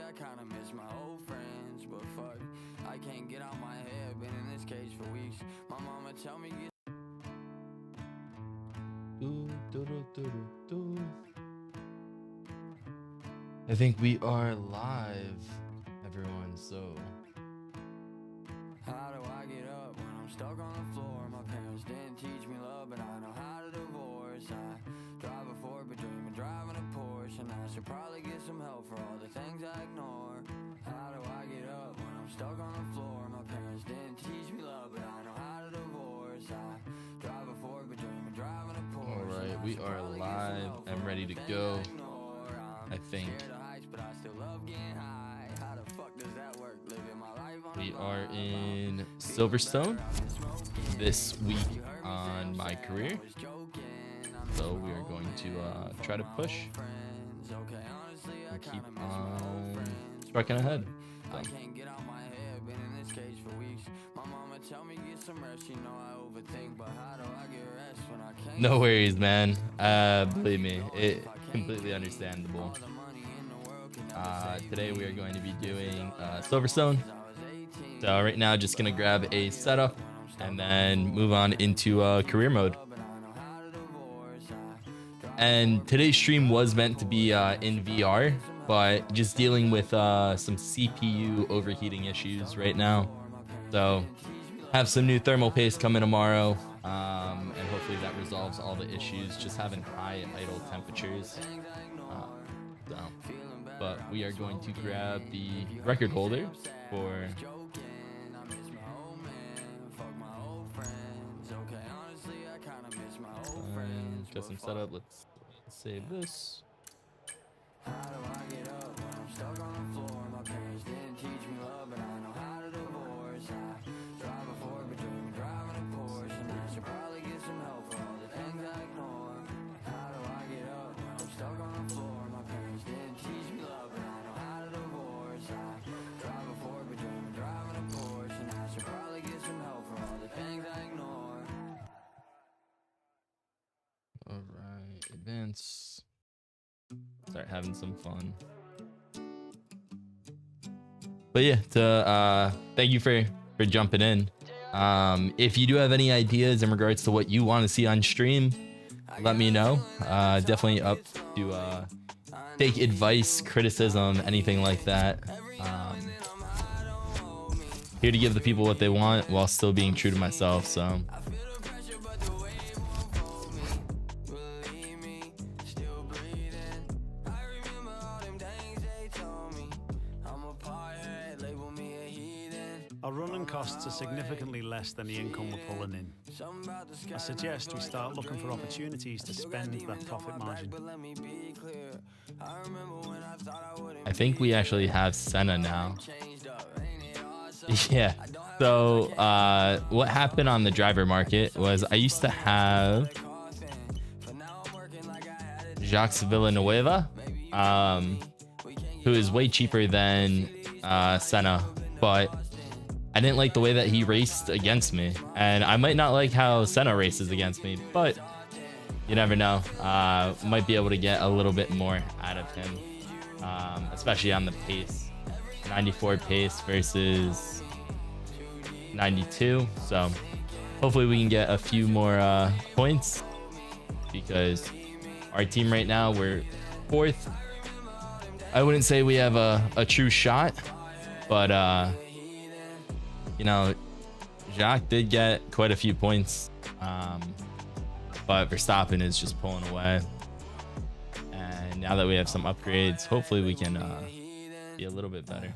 I kinda miss my old friends, but fuck, I can't get out my head. Been in this cage for weeks. My mama tell me get. I think we are live, everyone. So How do I get up when I'm stuck on the floor? My parents didn't teach me love, but I know how to divorce. I drive a Ford, but dream of driving a Porsche, and I should probably get some help for all the things I ignore. How do I get up when I'm stuck on the floor? My parents didn't teach me love, but I know how to divorce. I drive a Ford, but dream of driving a Porsche. all right, we are live and ready to go. I think we are in Silverstone this week on my career, so we are going to try to push and keep on trucking ahead. I can't get out my head, been in this cage for weeks. My mama tell me get some rest, you know I overthink, but how do I get rest when I can't? No worries, man. Believe me, it's completely understandable. Today we are going to be doing Silverstone. So right now, just gonna grab a setup and then move on into career mode. And today's stream was meant to be in VR, but just dealing with some CPU overheating issues right now. So have some new thermal paste coming tomorrow, and hopefully that resolves all the issues. Just having high idle temperatures. But we are going to grab the record holder for custom setup. Let's save this. How do I get up when I'm stuck on the floor? My parents didn't teach me love, but I know how to divorce. I drive a Ford, but dream of driving a Porsche, and I should probably get some help for all the things I ignore. How do I get up when I'm stuck on the floor? My parents didn't teach me love, but I know how to divorce. I drive a Ford, but dream of driving a Porsche, and I should probably get some help for all the things I ignore. All right, advance. Start having some fun. But yeah, thank you for jumping in. If you do have any ideas in regards to what you want to see on stream, let me know. Definitely up to take advice, criticism, anything like that. Here to give the people what they want while still being true to myself. So Our running costs are significantly less than the income we're pulling in. I suggest we start looking for opportunities to spend that profit margin. I think we actually have Senna now. Yeah. So what happened on the driver market was I used to have Jacques Villanueva, who is way cheaper than Senna, but I didn't like the way that he raced against me, and I might not like how Senna races against me, but you never know. Might be able to get a little bit more out of him, especially on the pace. 94 pace versus 92, so hopefully we can get a few more points, because our team right now, we're 4th. I wouldn't say we have a true shot, but you know, Jacques did get quite a few points, but Verstappen is just pulling away. And now that we have some upgrades, hopefully we can be a little bit better.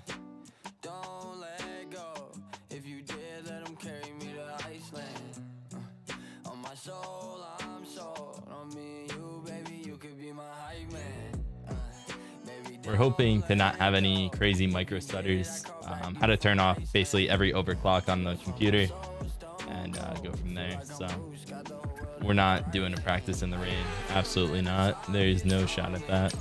We're hoping to not have any crazy micro stutters. How to turn off basically every overclock on the computer and go from there. So we're not doing a practice in the rain. Absolutely not. There's no shot at that.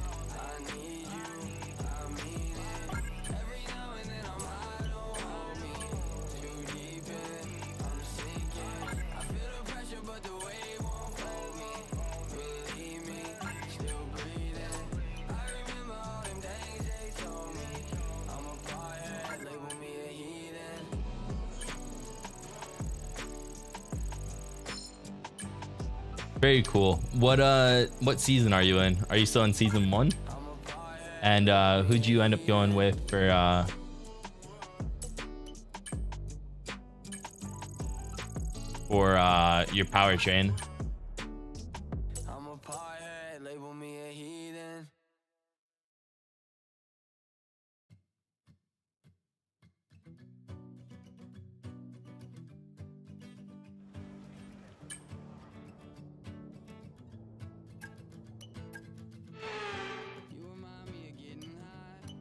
Very cool. What season are you in? Are you still in season 1? And who'd you end up going with for your powertrain? I'm a pothead, label me a heathen. You remind me of getting high,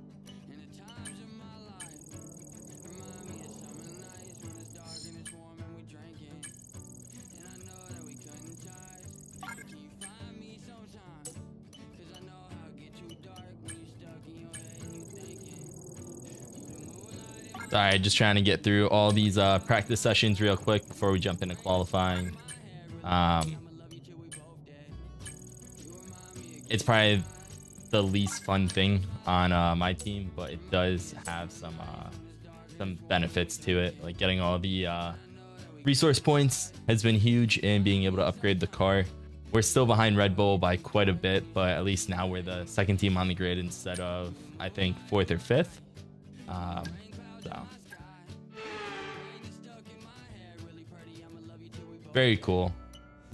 and the times of my life. Remind me of summer nights when it's dark and it's warm and we drinking. And I know that we couldn't ties, but can you find me sometimes? Cause I know how it get too dark when you're stuck in your head and you thinking. Sorry, just trying to get through all these practice sessions real quick before we jump into qualifying. It's probably the least fun thing on my team, but it does have some benefits to it. Like getting all the resource points has been huge, and being able to upgrade the car. We're still behind Red Bull by quite a bit, but at least now we're the second team on the grid instead of, I think, 4th or 5th. So very cool.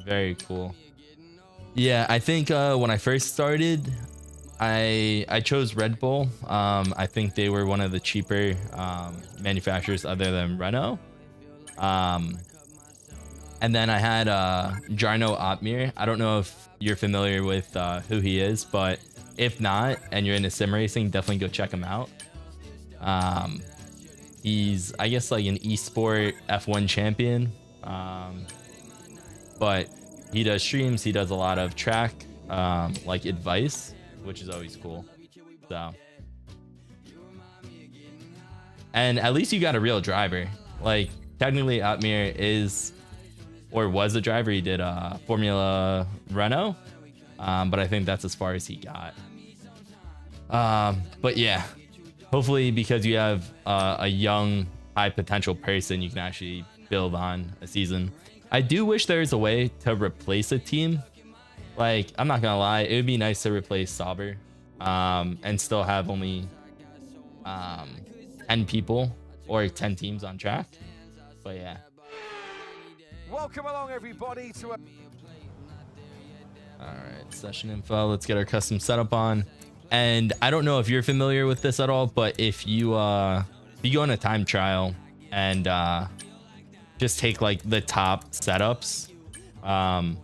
Very cool. Yeah, I think when I first started, I chose Red Bull. I think they were one of the cheaper manufacturers other than Renault. And then I had Jarno Opmeer. I don't know if you're familiar with who he is, but if not, and you're into sim racing, definitely go check him out. He's, I guess, like an esport F1 champion. But he does streams. He does a lot of track like advice, which is always cool. So, and at least you got a real driver. Like technically, Opmeer is or was a driver. He did Formula Renault, but I think that's as far as he got. But yeah, hopefully because you have a young, high potential person, you can actually build on a season. I do wish there was a way to replace a team. Like, I'm not gonna lie, it would be nice to replace Sauber and still have only 10 people or 10 teams on track. But yeah. Welcome along, everybody, to a... All right, session info. Let's get our custom setup on. And I don't know if you're familiar with this at all, but if you go on a time trial and just take like the top setups, I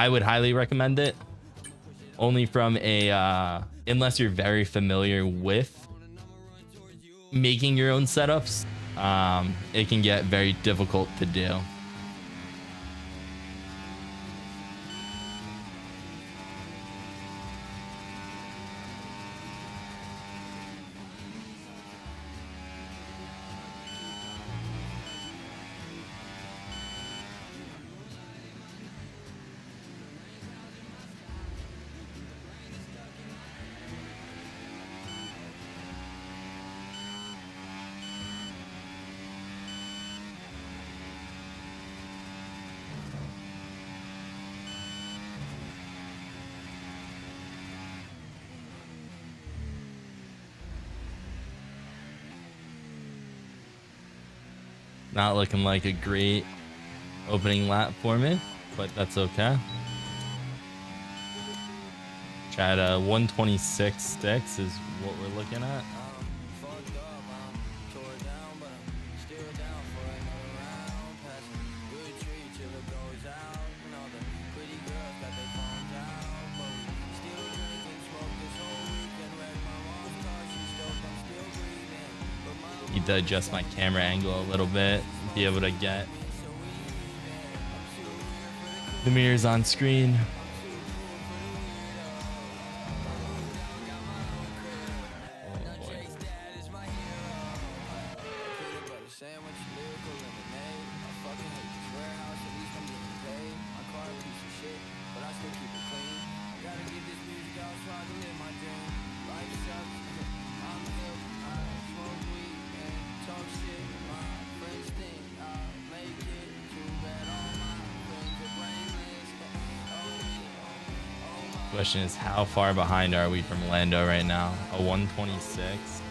would highly recommend it. Only from a unless you're very familiar with making your own setups, it can get very difficult to do. Not looking like a great opening lap for me, but that's okay. Chat 126.6 is what we're looking at. Need to adjust my camera angle a little bit, be able to get the mirrors on screen. Oh boy. Question is, how far behind are we from Lando right now? A 126.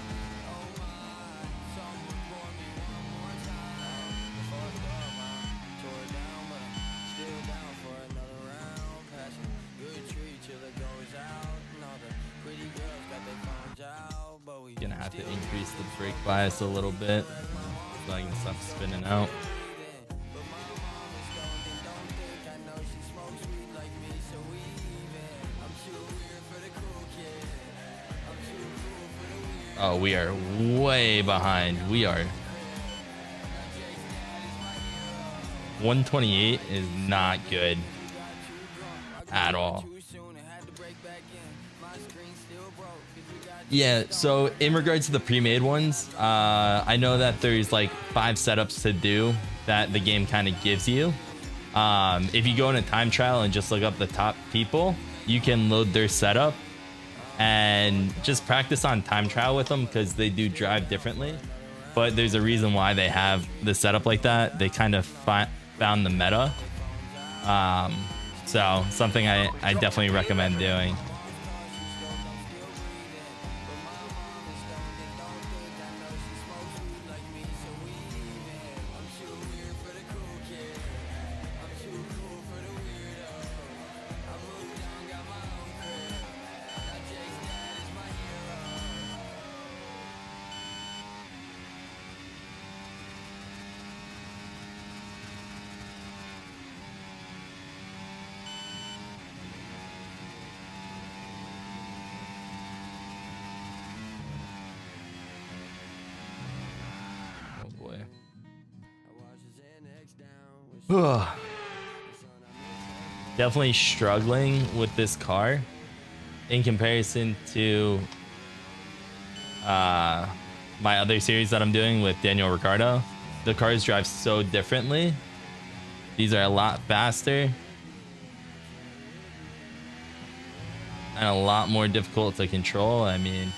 Gonna have to increase the brake bias a little bit so I can stop spinning out. Oh, we are way behind. We are 128 is not good at all. Yeah, so in regards to the pre-made ones, I know that there's like 5 setups to do that the game kind of gives you. If you go in a time trial and just look up the top people, you can load their setup and just practice on time trial with them because they do drive differently. But there's a reason why they have the setup like that. They kind of found the meta. So something I definitely recommend doing. Definitely struggling with this car in comparison to my other series that I'm doing with Daniel Ricciardo. The cars drive so differently. These are a lot faster and a lot more difficult to control. I mean,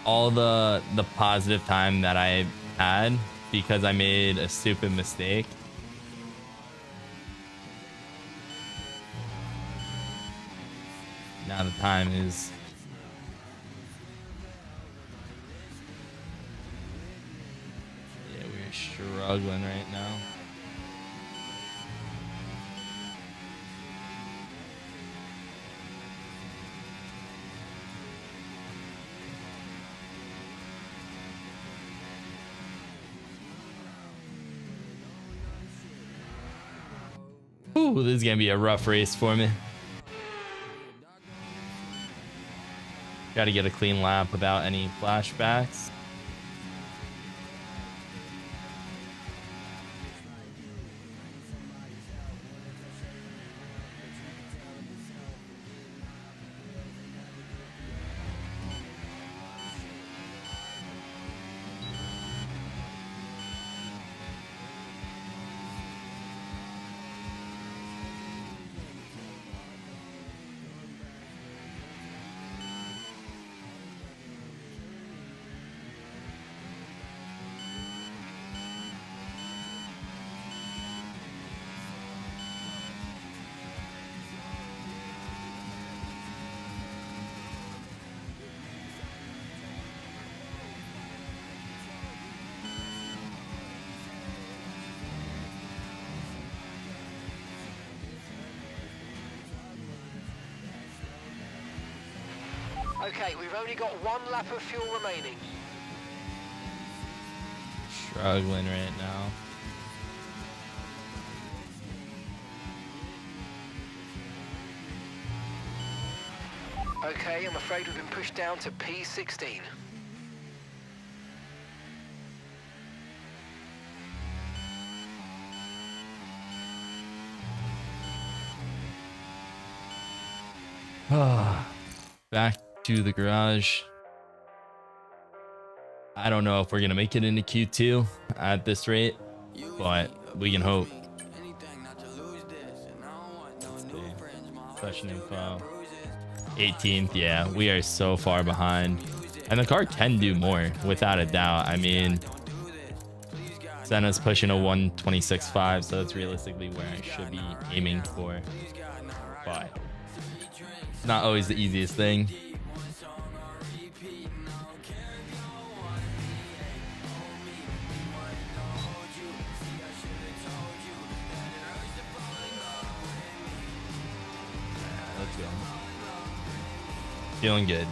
all the positive time that I had because I made a stupid mistake. Now the time is we're struggling right now. Ooh, this is gonna be a rough race for me. Got to get a clean lap without any flashbacks. Okay, we've only got 1 lap of fuel remaining. Struggling right now. Okay, I'm afraid we've been pushed down to P16. Back to the garage. I don't know if we're gonna make it into Q2 at this rate, but we can hope. Session info. 18th, yeah, we are so far behind. And the car can do more, without a doubt. I mean, Senna's pushing a 126.5, so that's realistically where I should be aiming for. But Not always the easiest thing. Let's go. Feeling good.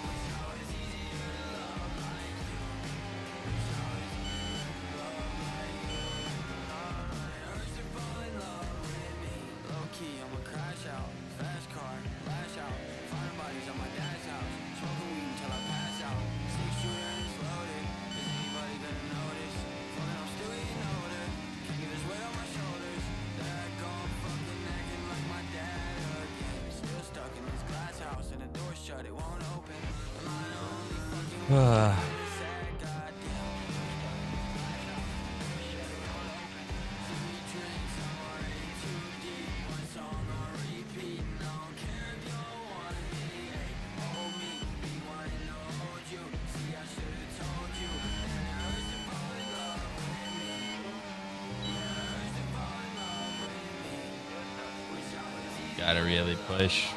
Gotta really push.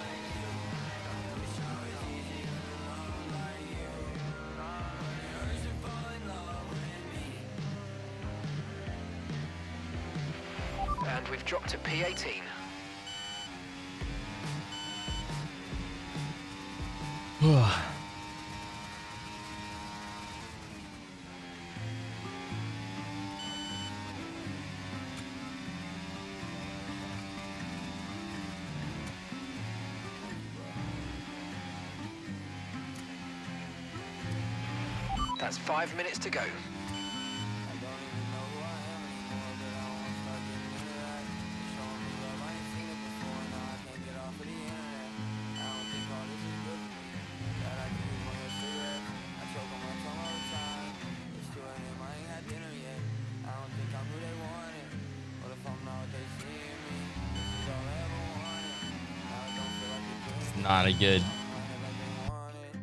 And we've dropped to P18. That's 5 minutes to go. It's not a good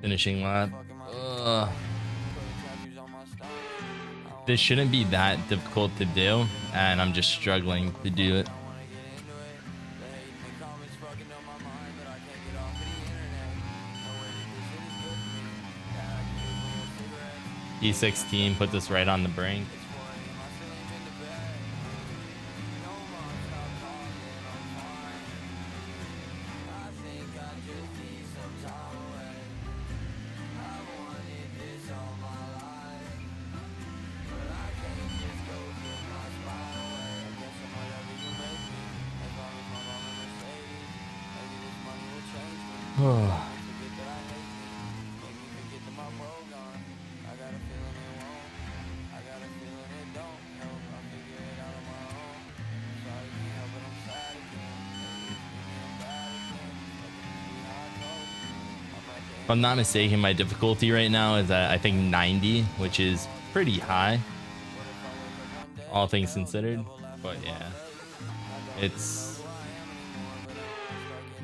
finishing lap. Ugh. This shouldn't be that difficult to do, and I'm just struggling to do it. E16 put this right on the brink. If I'm not mistaken, my difficulty right now is at, I think, 90, which is pretty high, all things considered. But yeah, it's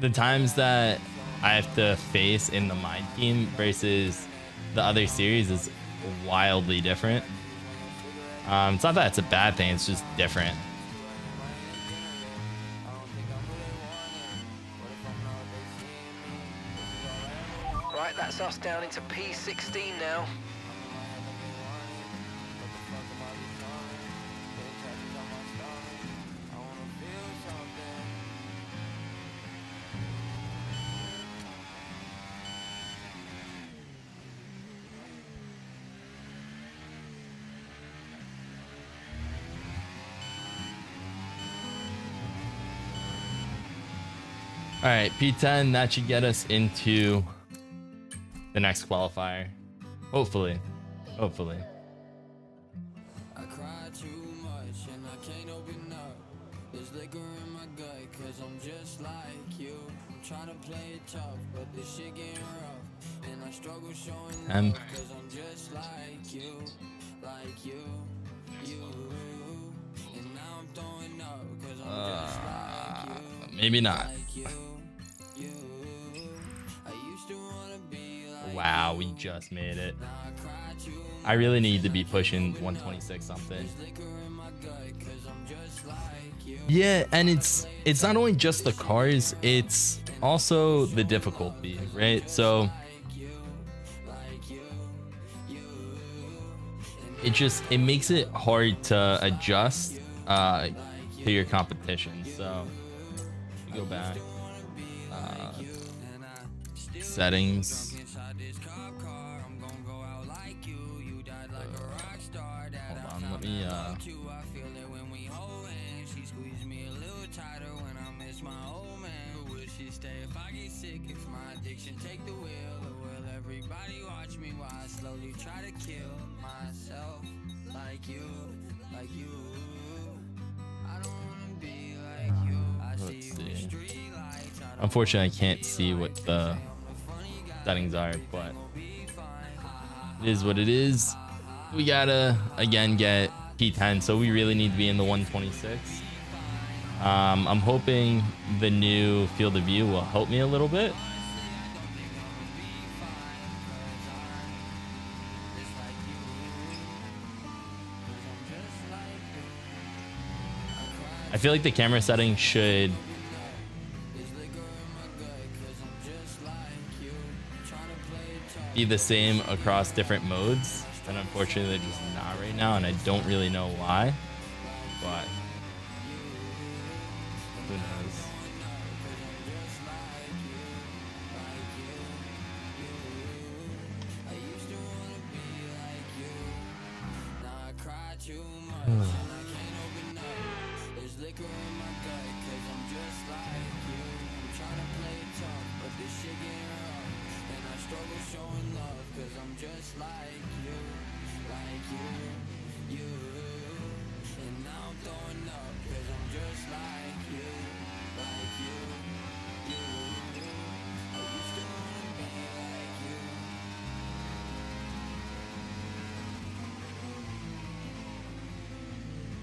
the times that I have to face in the mine team versus the other series is wildly different. It's not that it's a bad thing, it's just different. Right, that's us down into P16 now. All right, P10, that should get us into the next qualifier. Hopefully. Hopefully. I cry too much and I can't open up. There's liquor in my gut cause I'm just like you. I'm trying to play it tough, but this shit getting rough. And I struggle showing up cause I'm just like you. Like you. And now I'm throwing up cause I'm just like you. Maybe not. Wow, we just made it. I really need to be pushing 126 something. Yeah, and it's not only just the cars, it's also the difficulty, right? So it makes it hard to adjust to your competition. So you go back, settings. Hold on, let me let's see. Unfortunately, I can't see what the settings are, but it is what it is. We gotta again get P10, so we really need to be in the 126. I'm hoping the new field of view will help me a little bit. I feel like the camera settings should be the same across different modes, and unfortunately they're just not right now, and I don't really know why, but who knows.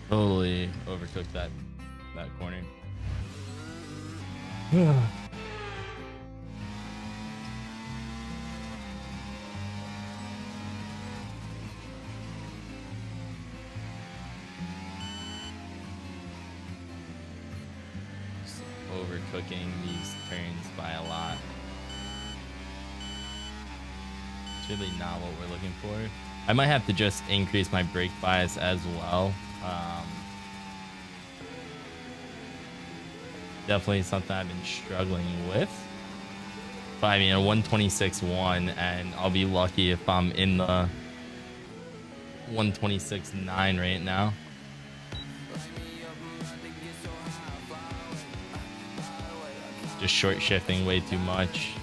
Totally overcooked that corner. Just overcooking these turns by a lot. It's really not what we're looking for. I might have to just increase my brake bias as well. Definitely something I've been struggling with. But I mean, a 126.1, and I'll be lucky if I'm in the 126.9 right now. Just short shifting way too much.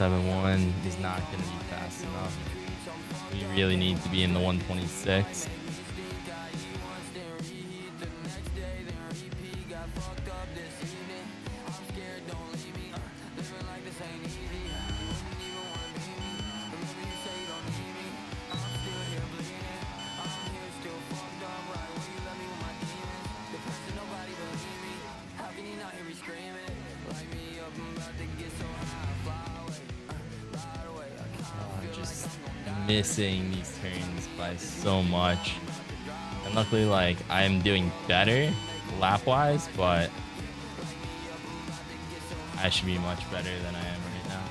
.1 is not going to be fast enough. We really need to be in the 126. Missing these turns by so much, and luckily, like, I am doing better lap wise, but I should be much better than I am right now.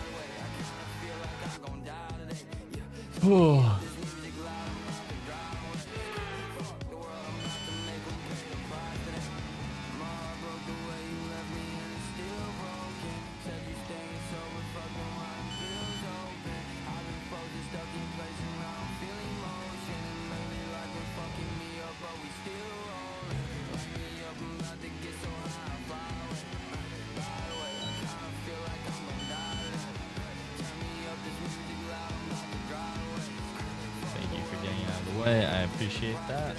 I appreciate that.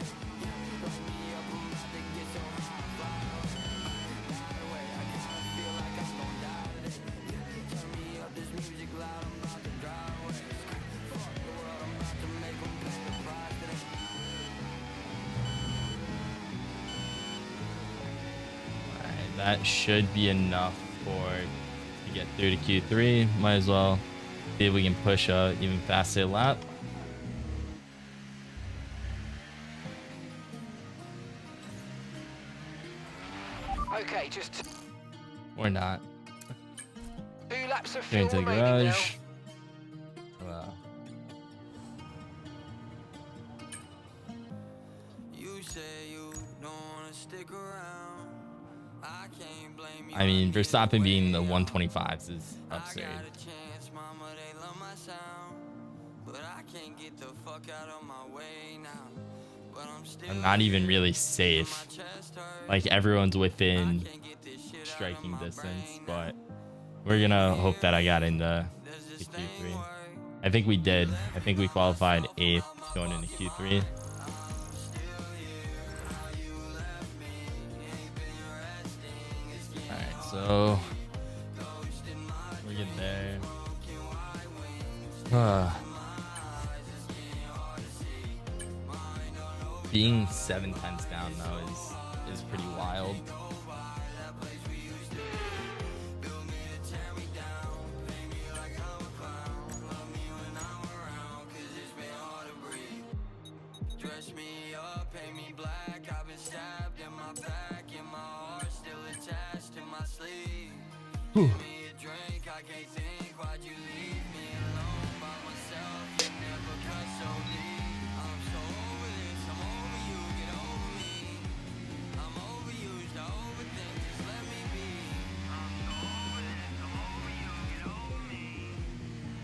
that should be enough to get through to Q3. Might as well see if we can push a even faster lap. Okay, just Or not. 2 laps of Going fuel to the remaining now. garage. Wow. You say you don't wanna stick around. I can't blame you. I mean, Verstappen being the 125s is absurd. I got a chance, mama, they love my sound. But I can't get the fuck out of my way now. But I'm still I'm not even really safe. Like, everyone's within striking distance, but we're gonna hope that I got into the Q3. I think we did. I think we qualified 8th going into Q3. Alright, so we're getting there. Being 7 times down though is pretty wild. Dress me up, paint me black. I've been stabbed in my back, and my heart still attached to my sleeve. Give me a drink, I can't think. Why'd you leave me alone by myself? You never cut so deep. I'm so over this, I'm over you, get over me. I'm overused, I overthink, just let me be. I'm so over this, I'm over you, get over me.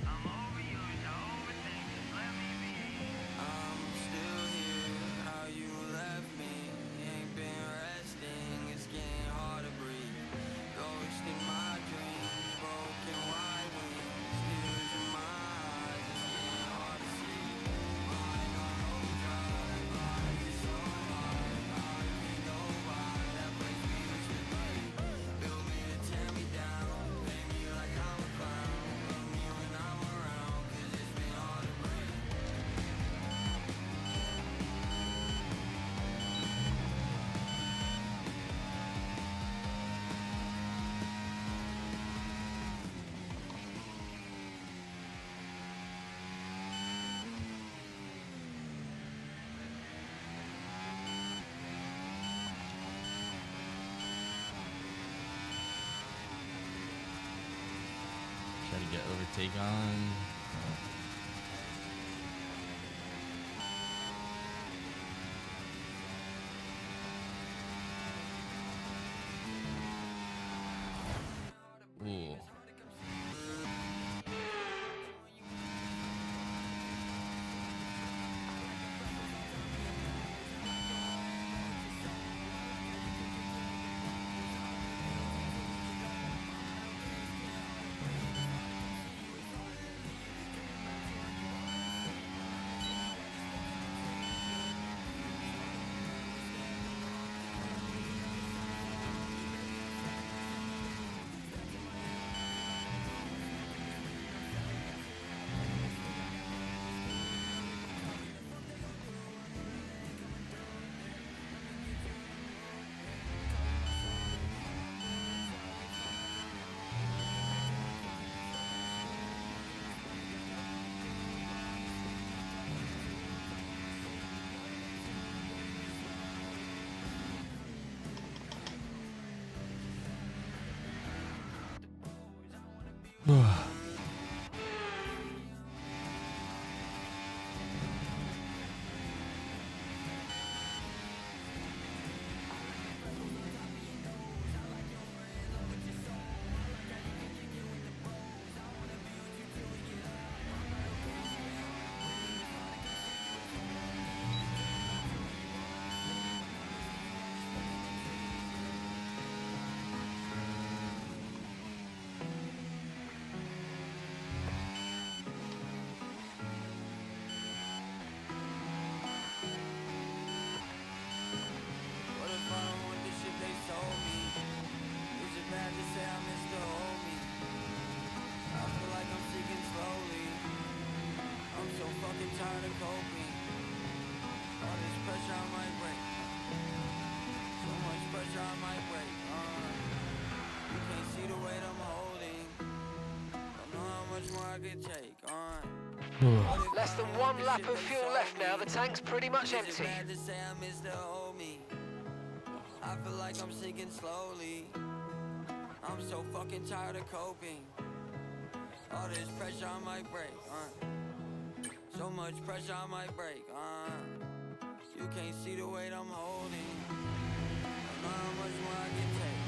I'm overused, I overthink, just let me be. I'm still here, how you left me. Ain't been resting, it's getting hard to breathe. Ghost in my dreams, broken wide wings. Tears in my eyes, it's getting hard to see. Mind on overdrive, life is so hard. Hard to go by, that place we used to be. Build me to tear me down, pay me like I'm a clown. Love me when I'm around, 'cause it's been hard to breathe. Try to get overtake on. Ooh. could take on. Less than 1 lap of fuel left now. The tank's pretty much empty. Bad to say I miss the old me. I feel like I'm sinking slowly. I'm so fucking tired of coping. All this pressure I might break, so much pressure I might break, You can't see the weight I'm holding. I know how much more I can take,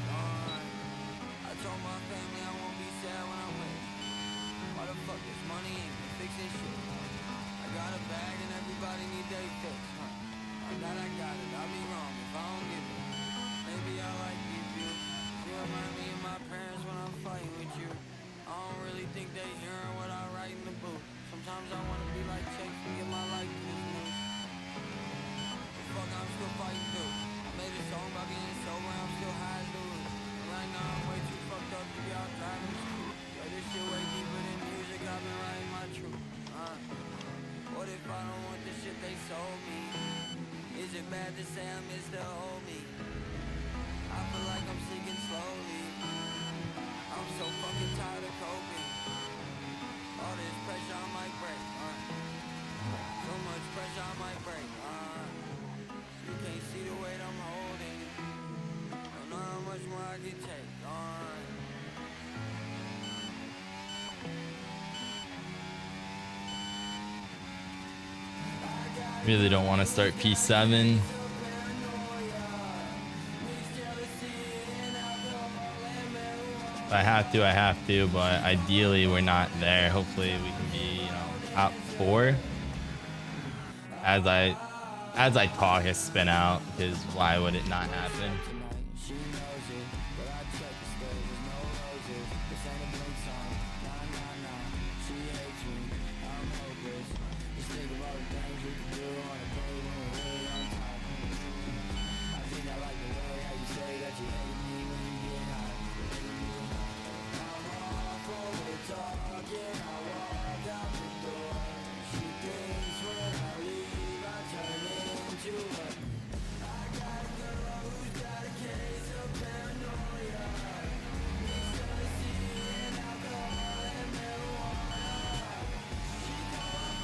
I told my family I won't be sad when I'm rich. Why the fuck this money ain't been fixing shit? I got a bag and everybody need they fix, I got it, I'll be wrong if I don't give it. Maybe I like these views. You remind me of my parents when I'm fighting with you. I don't really think they hearing what I write in the booth. Sometimes I wanna be like Chase and get my life in this news. But fuck, I'm still fighting through. I made a song about being sober, I'm still high as lose. And right now I'm way too fucked up to be out driving this crew. Yo, this shit way deeper than music, I've been writing my truth. What if I don't want the shit they sold me? Is it bad to say I miss the old me? I feel like I'm sinking slowly. I'm so fucking tired of coping. All this pressure I might break, so much pressure I might break, You can't see the weight I'm holding. Don't know how much more I can take, Really don't want to start P7. If I have to, I have to, but ideally we're not there. Hopefully we can be, top 4. As I talk, I spin out, because why would it not happen?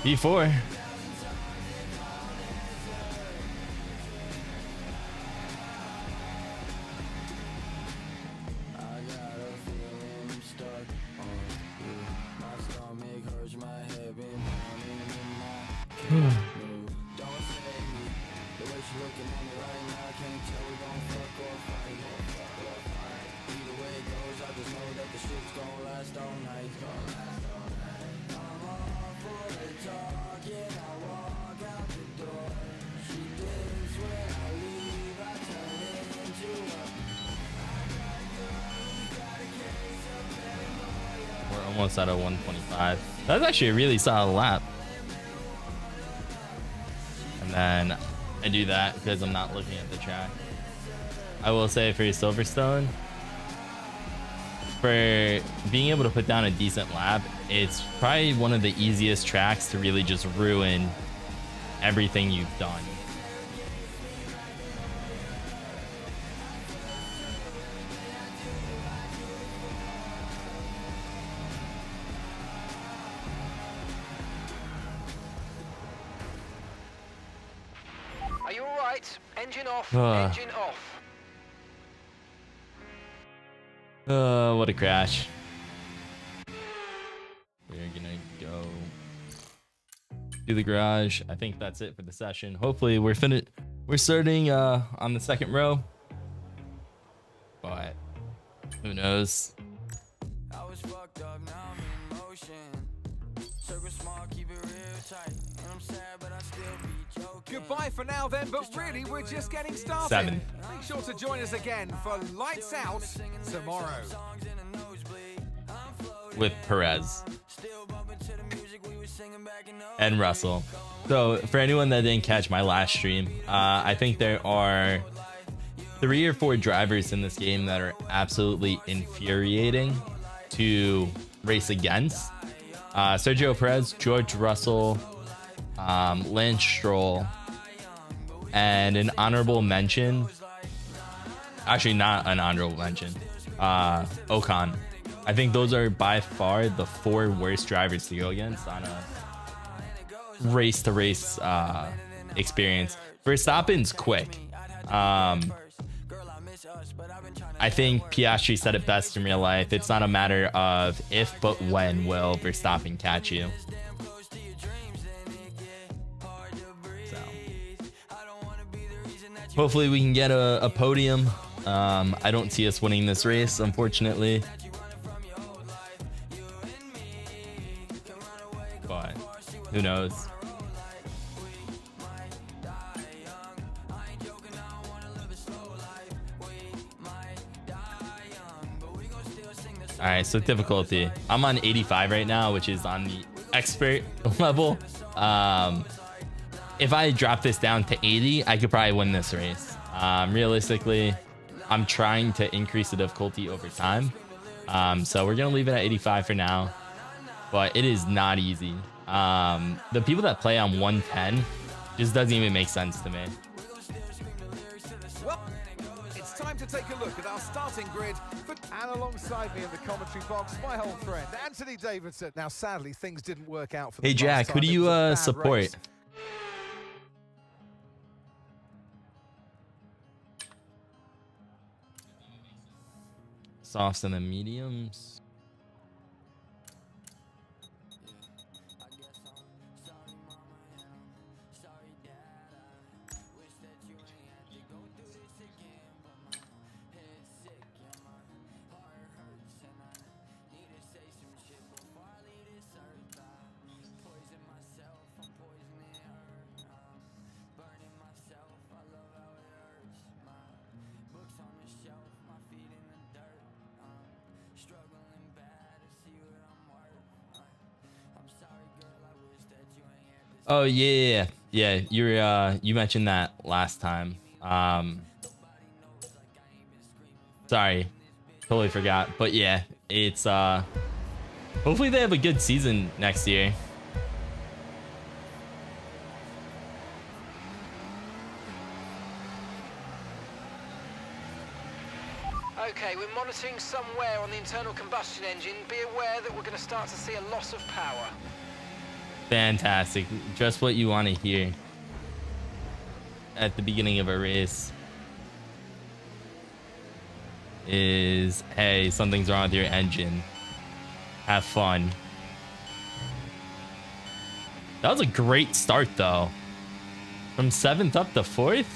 P4. Almost out of 125. That's actually a really solid lap. And then I do that because I'm not looking at the track. I will say for Silverstone, for being able to put down a decent lap, it's probably one of the easiest tracks to really just ruin everything you've done. Are you all right? Engine off. Engine off. What a crash. We're gonna go to the garage. I think that's it for the session. Hopefully we're finished. We're starting on the second row, but who knows? I was fucked up, now I'm in motion. Circle small, keep it real tight. And I'm sad, but I still be joking. Goodbye for now then, but really we're just getting started. 7. Make sure to join us again for Lights Out tomorrow. With Perez and Russell. So for anyone that didn't catch my last stream, I think there are 3 or 4 drivers in this game that are absolutely infuriating to race against. Sergio Perez, George Russell, Lance Stroll, and an honorable mention. Actually, not an honorable mention. Ocon. I think those are by far the 4 worst drivers to go against on a race to race experience. Verstappen's quick. I think Piastri said it best in real life. It's not a matter of if, but when will Verstappen catch you. So hopefully we can get a podium. I don't see us winning this race, unfortunately. But who knows? All right, so difficulty. I'm on 85 right now, which is on the expert level. If I drop this down to 80, I could probably win this race. Realistically, I'm trying to increase the difficulty over time. So we're gonna leave it at 85 for now, but it is not easy. The people that play on 110 just doesn't even make sense to me. Well, it's time to take a look at our starting grid. And alongside me in the commentary box, my old friend, Anthony Davidson. Now, sadly, things didn't work out for the Hey, Jack, who do you support? Softs and the mediums. Oh yeah. You mentioned that last time. Sorry, totally forgot. But yeah, it's hopefully they have a good season next year. Okay, we're monitoring somewhere on the internal combustion engine. Be aware that we're going to start to see a loss of power. Fantastic. Just what you want to hear at the beginning of a race is, hey, something's wrong with your engine. Have fun. That was a great start, though. From 7th up to 4th.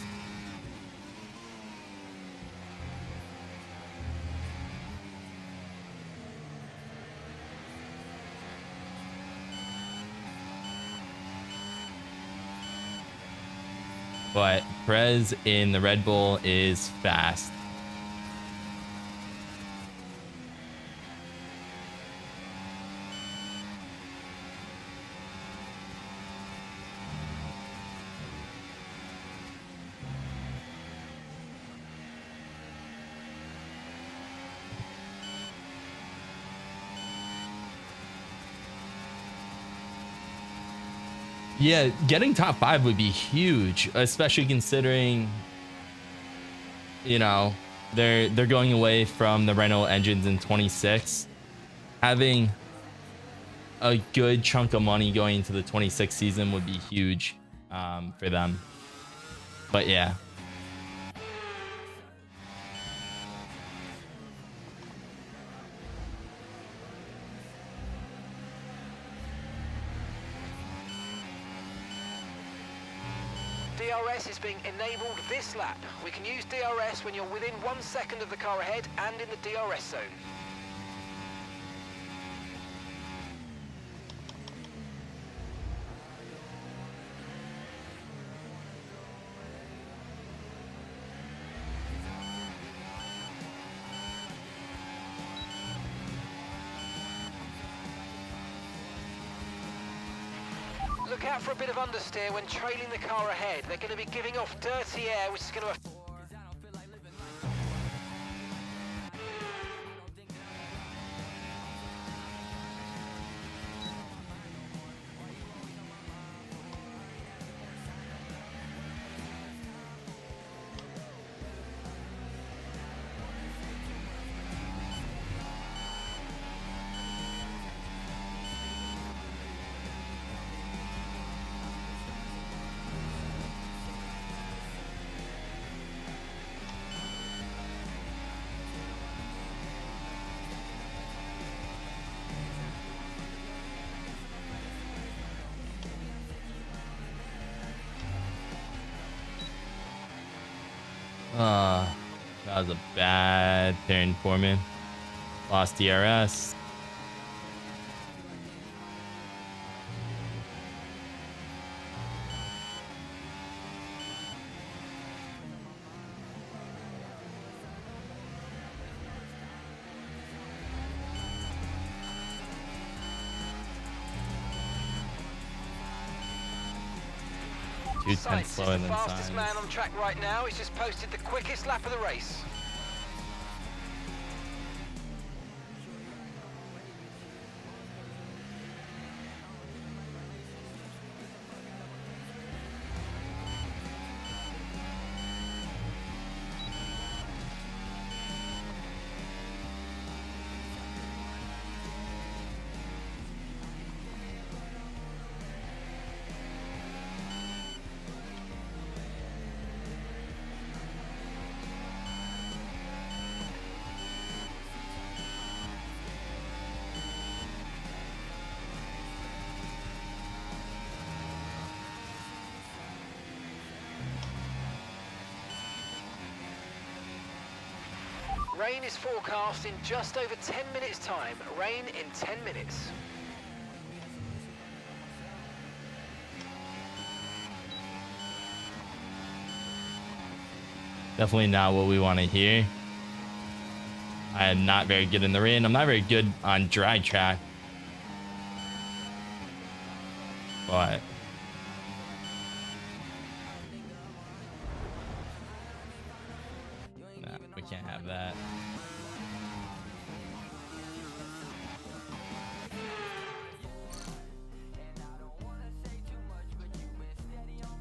But Perez in the Red Bull is fast. Yeah, getting top 5 would be huge, especially considering, you know, they're going away from the Renault engines in 26. Having a good chunk of money going into the 26 season would be huge for them. But yeah. DRS is being enabled this lap. We can use DRS when you're within 1 second of the car ahead and in the DRS zone. Look out for a bit of understeer when trailing the car ahead. They're going to be giving off dirty air, which is going to... That was a bad turn for me. Lost DRS. Sights is slower the than fastest signs. man on track right now. He's just posted the quickest lap of the race. Rain is forecast in just over 10 minutes' time. Rain in 10 minutes. Definitely not what we want to hear. I am not very good in the rain. I'm not very good on dry track. But nah, we can't have that.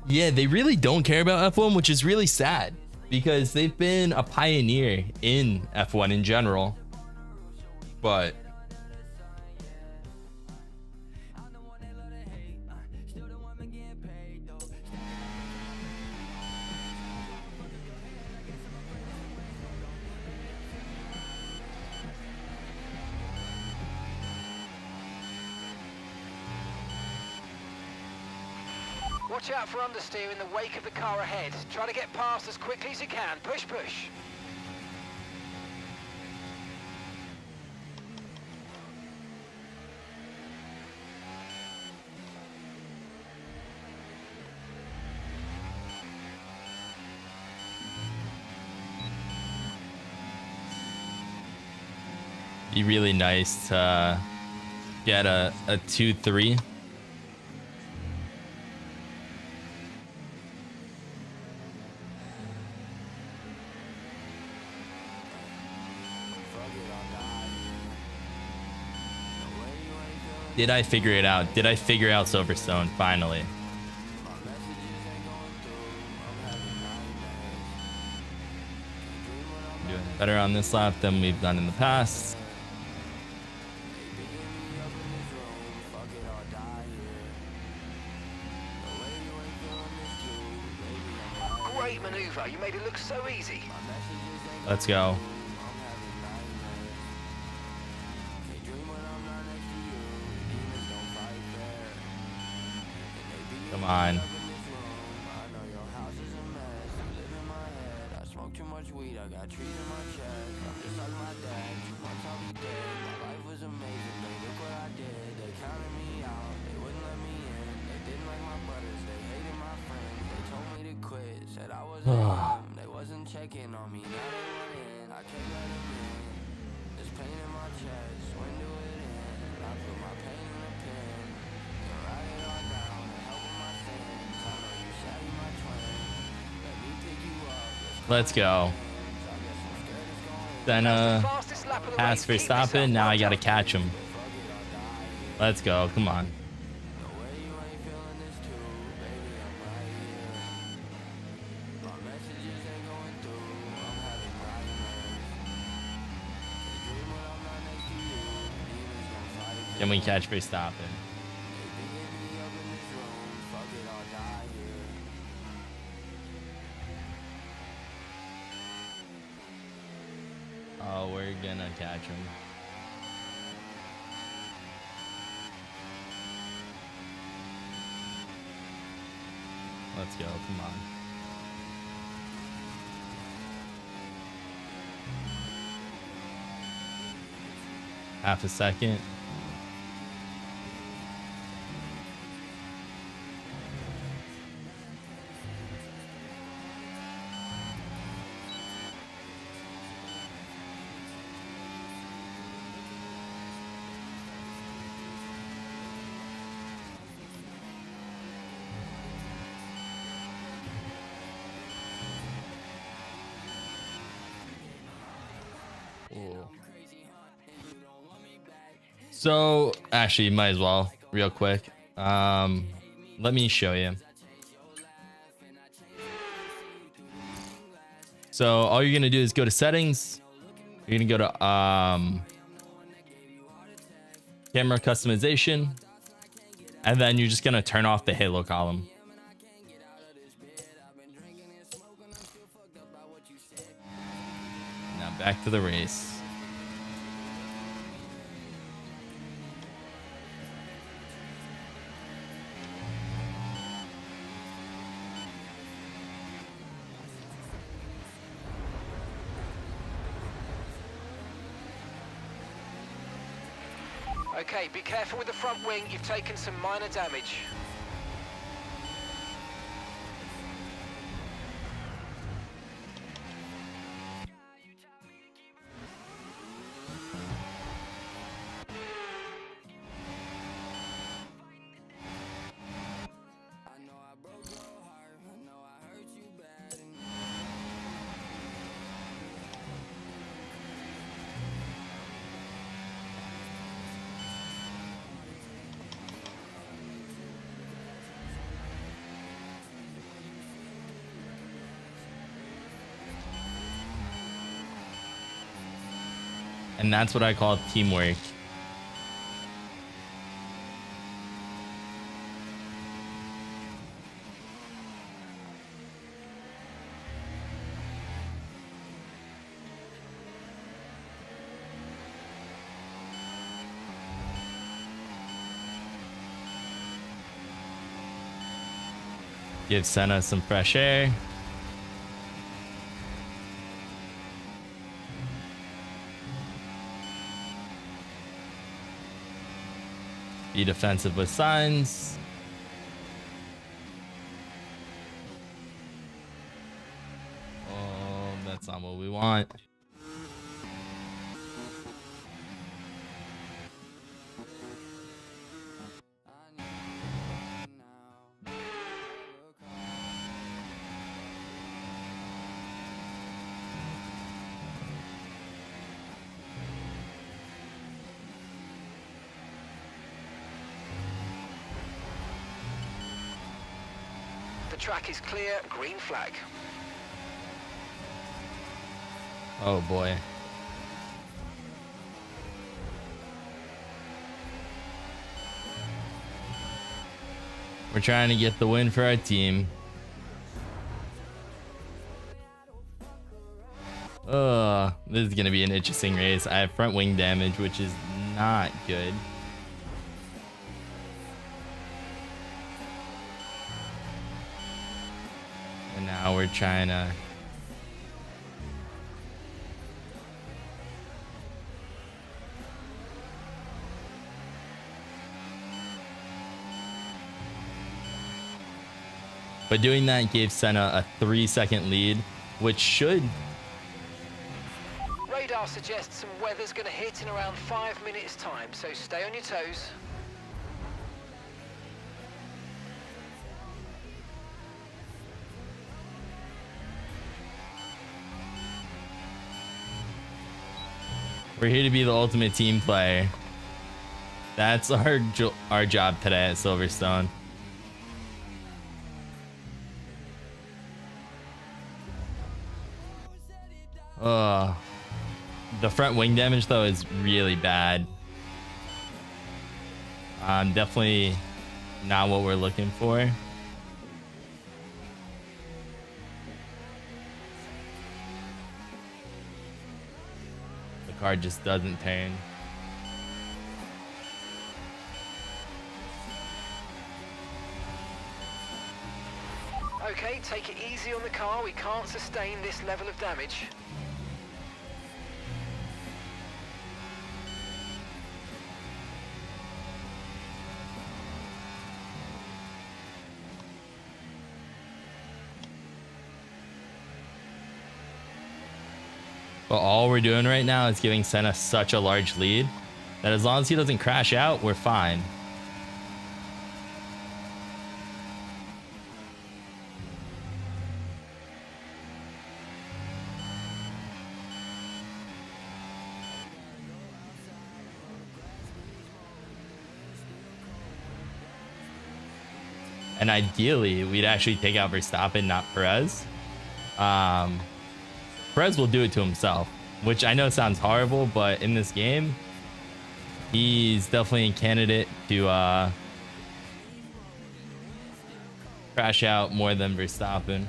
Yeah, they really don't care about F1, which is really sad because they've been a pioneer in F1 in general. But Watch out for understeer in the wake of the car ahead. Try to get past as quickly as you can. Push, push. be really nice to get a 2-3. Did I figure it out? Did I figure out Silverstone finally? Doing better on this lap than we've done in the past. Great maneuver. You made it look so easy. Let's go. Come on. They wasn't checking on me. Now they want in. I can't let them in. There's pain in my chest. When do it end? I put my pain in a pen. And write it all down and help with my sins. I know you say you my twin. Let me pick you up. Let's go. Senna pass Verstappen. Now I gotta catch him. Let's go. Come on. Can we catch Verstappen? Oh, we're gonna catch him. Let's go, come on. half a second. Ooh. So actually, might as well real quick. Let me show you. So all you're gonna do is go to settings. You're gonna go to camera customization, and then you're just gonna turn off the halo column. Now back to the race. Okay, be careful with the front wing. You've taken some minor damage. And that's what I call teamwork. Give Senna some fresh air. Be defensive with signs. Oh, that's not what we want. The track is clear, green flag. Oh boy. We're trying to get the win for our team. This is gonna be an interesting race. I have front wing damage, which is not good. And now we're trying to but doing that gave Senna a 3-second lead, which should Radar suggests some weather's going to hit in around 5 minutes time, so stay on your toes. we're here to be the ultimate team player. That's our job today at Silverstone. The front wing damage though is really bad. Definitely not what we're looking for. The car just doesn't turn. Okay, take it easy on the car. We can't sustain this level of damage. But all we're doing right now is giving Senna such a large lead that as long as he doesn't crash out, we're fine. And ideally, we'd actually take out Verstappen, not Perez. Perez will do it to himself, which I know sounds horrible, but in this game, he's definitely a candidate to crash out more than Verstappen.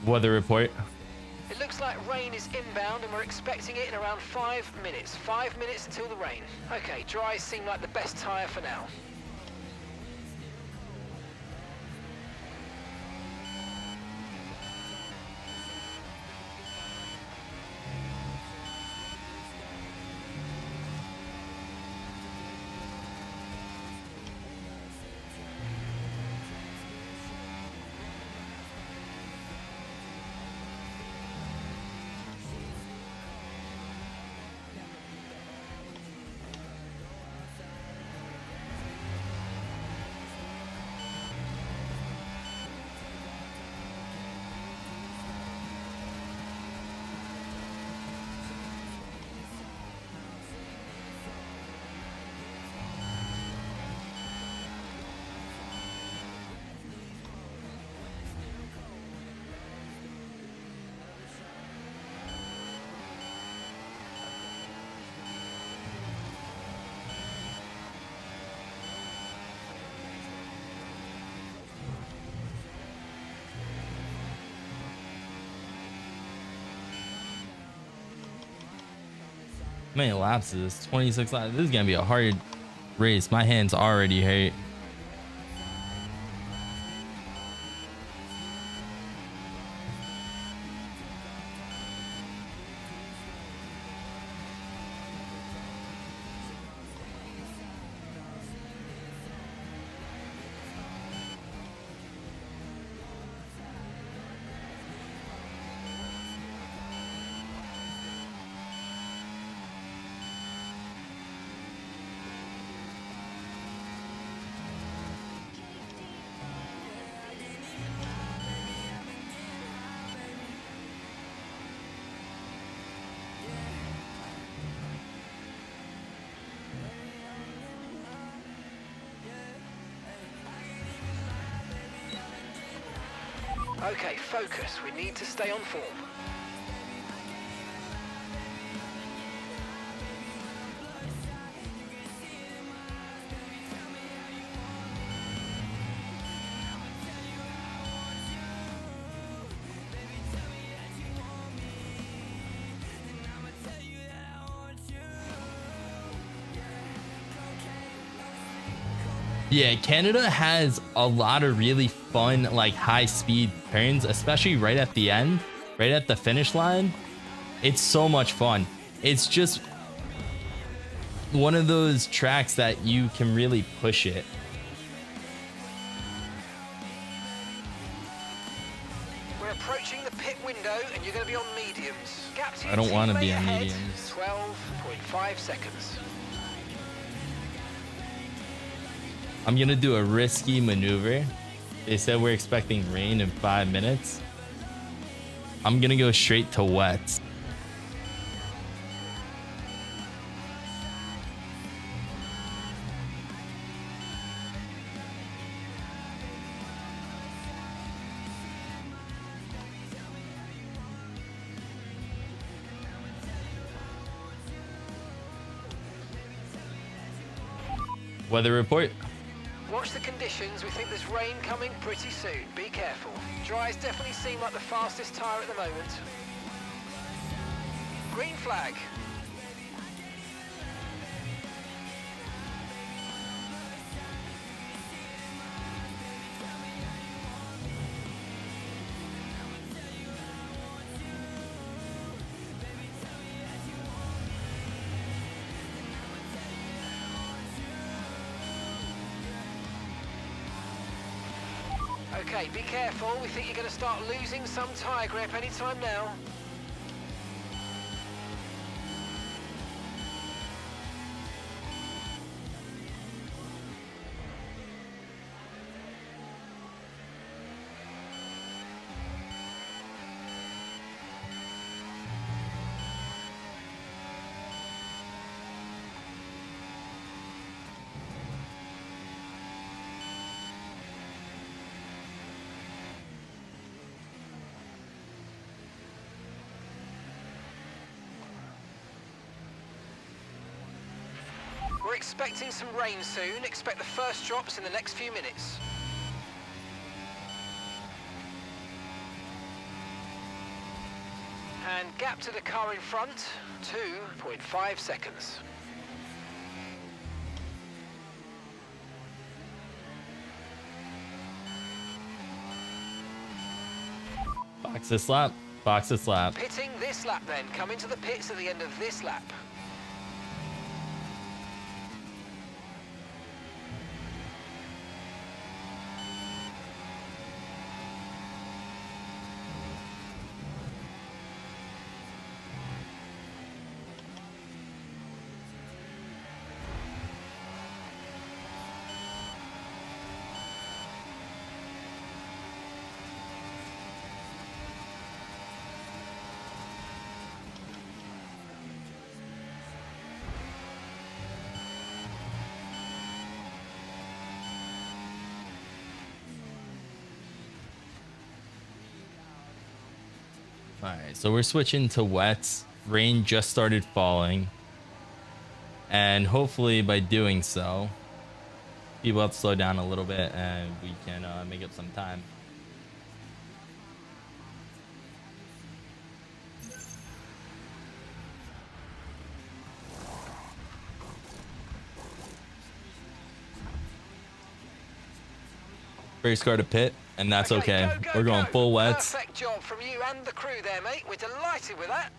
Weather report. It looks like rain is inbound and we're expecting it in around 5 minutes. 5 minutes until the rain. Okay, dries seem like the best tyre for now. How many laps is this? 26 laps. This is gonna be a hard race. My hands already hurt. Okay, focus. We need to stay on form. Yeah, Canada has a lot of really fun, like high speed turns, especially right at the end, right at the finish line. It's so much fun. It's just one of those tracks that you can really push it. We're approaching the pit window and you're going to be on mediums. Gap to I don't your want to be teammate on ahead, mediums. 12.5 seconds. I'm gonna do a risky maneuver. They said we're expecting rain in 5 minutes. I'm gonna go straight to wets. Weather report. Watch the conditions. We think there's rain coming pretty soon. Be careful. Dries definitely seem like the fastest tyre at the moment. Green flag. Okay, be careful. We think you're going to start losing some tyre grip anytime now. We're expecting some rain soon. Expect the first drops in the next few minutes. And gap to the car in front, 2.5 seconds. Box this lap. Box this lap. Pitting this lap then. Come into the pits at the end of this lap. All right, so we're switching to wets. Rain just started falling. And hopefully by doing so, people have to slow down a little bit and we can make up some time. First car to pit, and that's okay. Go, We're going go. full wets. Perfect job from you and the crew there, mate. We're delighted with that.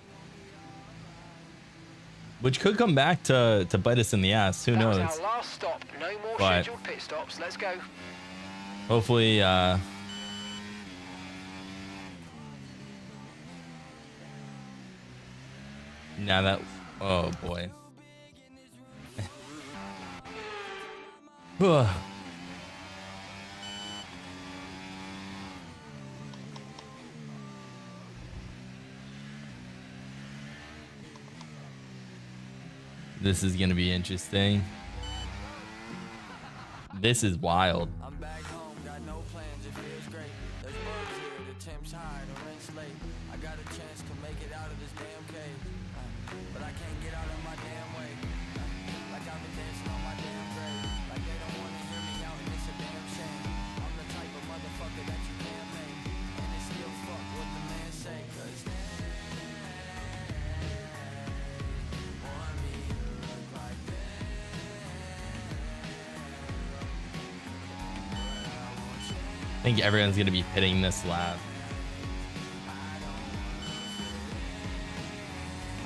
Which could come back to bite us in the ass. Who That knows? was our last stop. No more But scheduled pit stops. Let's go. hopefully, now that, oh boy. This is gonna be interesting. This is wild. I'm back home, got no plans, it feels great. There's bugs here, the temp's high, the rent's late. I got a chance to make it out of this damn cave. But I can't get out of my damn way. Like I've been dancing on my damn grave. Like they don't wanna hear me out and it's a damn shame. I'm the type of motherfucker that you can't make. And it's still fuck what the man say, cause want me to look like that. I think everyone's gonna be pitting this lap.